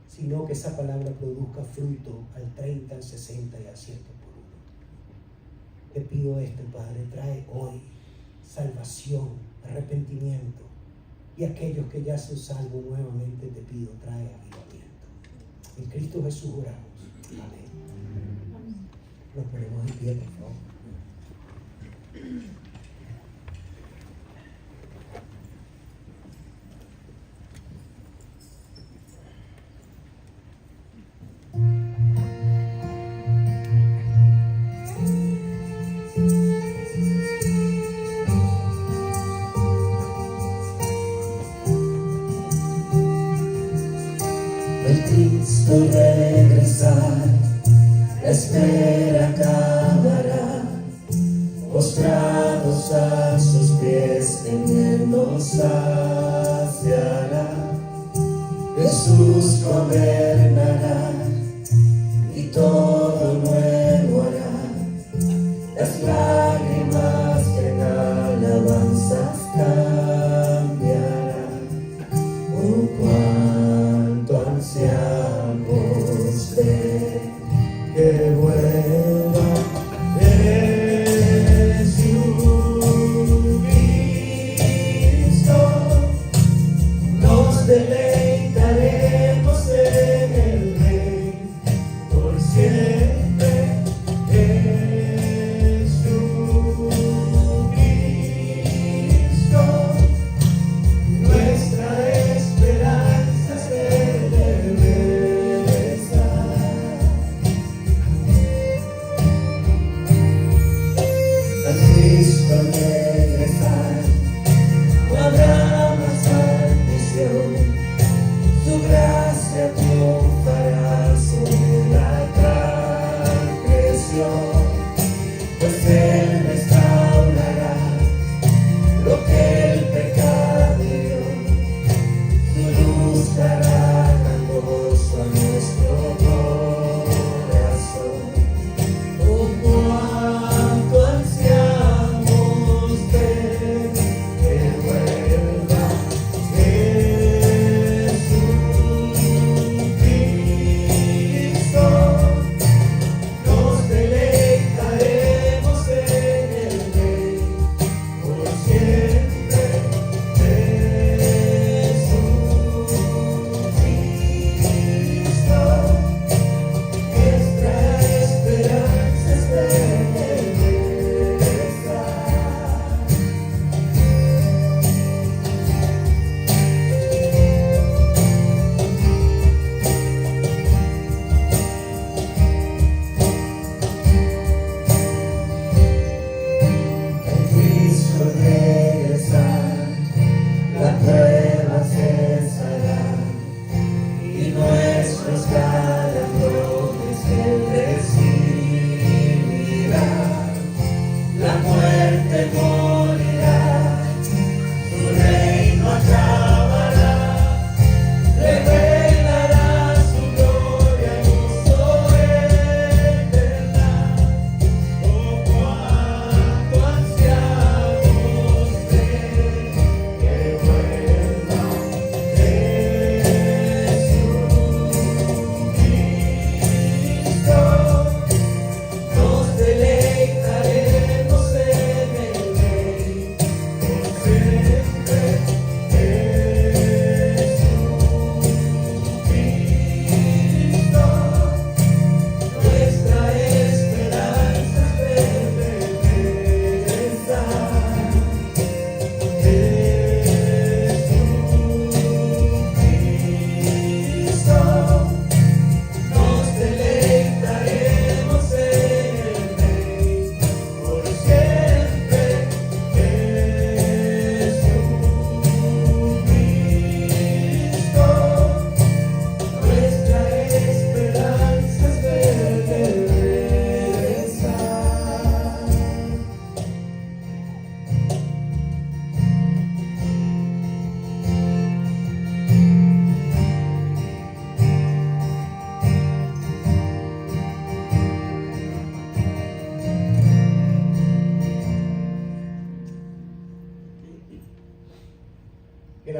sino que esa palabra produzca fruto al 30, al 60 y al 100 por uno. Te pido esto, Padre, trae hoy salvación, arrepentimiento, y aquellos que ya son salvos nuevamente te pido, trae avivamiento. En Cristo Jesús oramos. Amén. Nos ponemos en pie, por favor. Cristo regresar, la espera acabará, postrados a sus pies, en Él nos saciará. Jesús gobernará y todo nuevo hará, las lágrimas que en alabanzas cambiarán. Oh, cuánto ansiamos ver que vuelva Jesucristo. Nos deleitaremos en el Rey por siempre. Jesucristo, nuestra esperanza se regresar. Al Cristo regresar, no habrá más maldición. Su gracia triunfará sobre la transgresión, pues Él restaurará lo que el pecado dio. Su luz dará gran gozo a nuestro corazón. Oh, cuánto ansiamos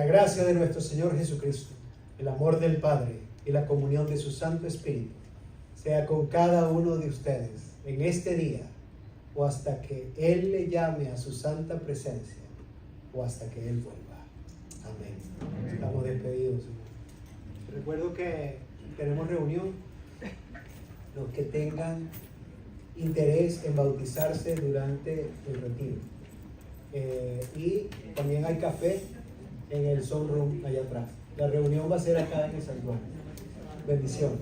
la gracia de nuestro Señor Jesucristo, el amor del Padre y la comunión de su Santo Espíritu sea con cada uno de ustedes en este día o hasta que Él le llame a su santa presencia o hasta que Él vuelva. Amén. Estamos despedidos. Recuerdo que tenemos reunión. Los que tengan interés en bautizarse durante el retiro. Y también hay café en el Soul Room allá atrás. La reunión va a ser acá en el santuario. Bendiciones.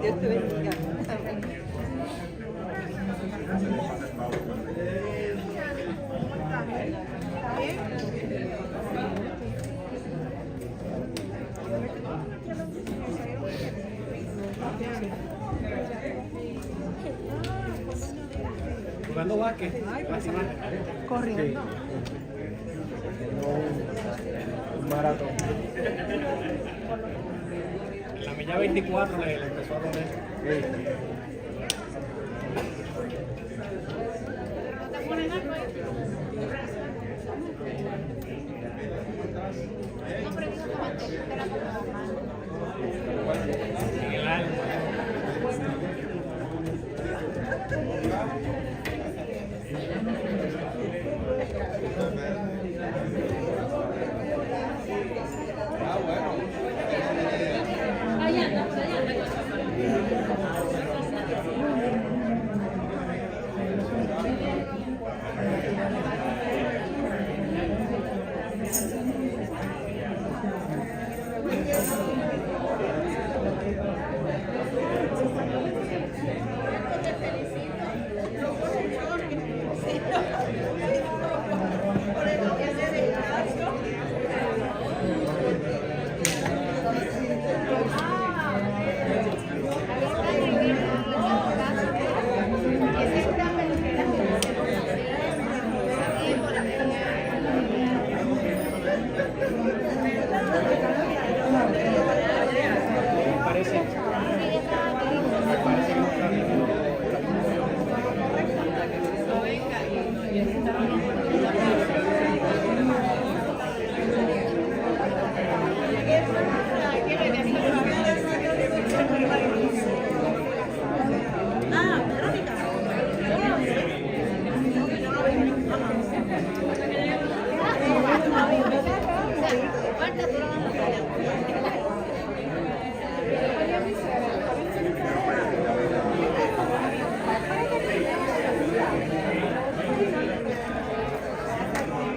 Dios te bendiga. Jugando básquet. Corriendo. Un maratón. La milla 24 le empezó a comer.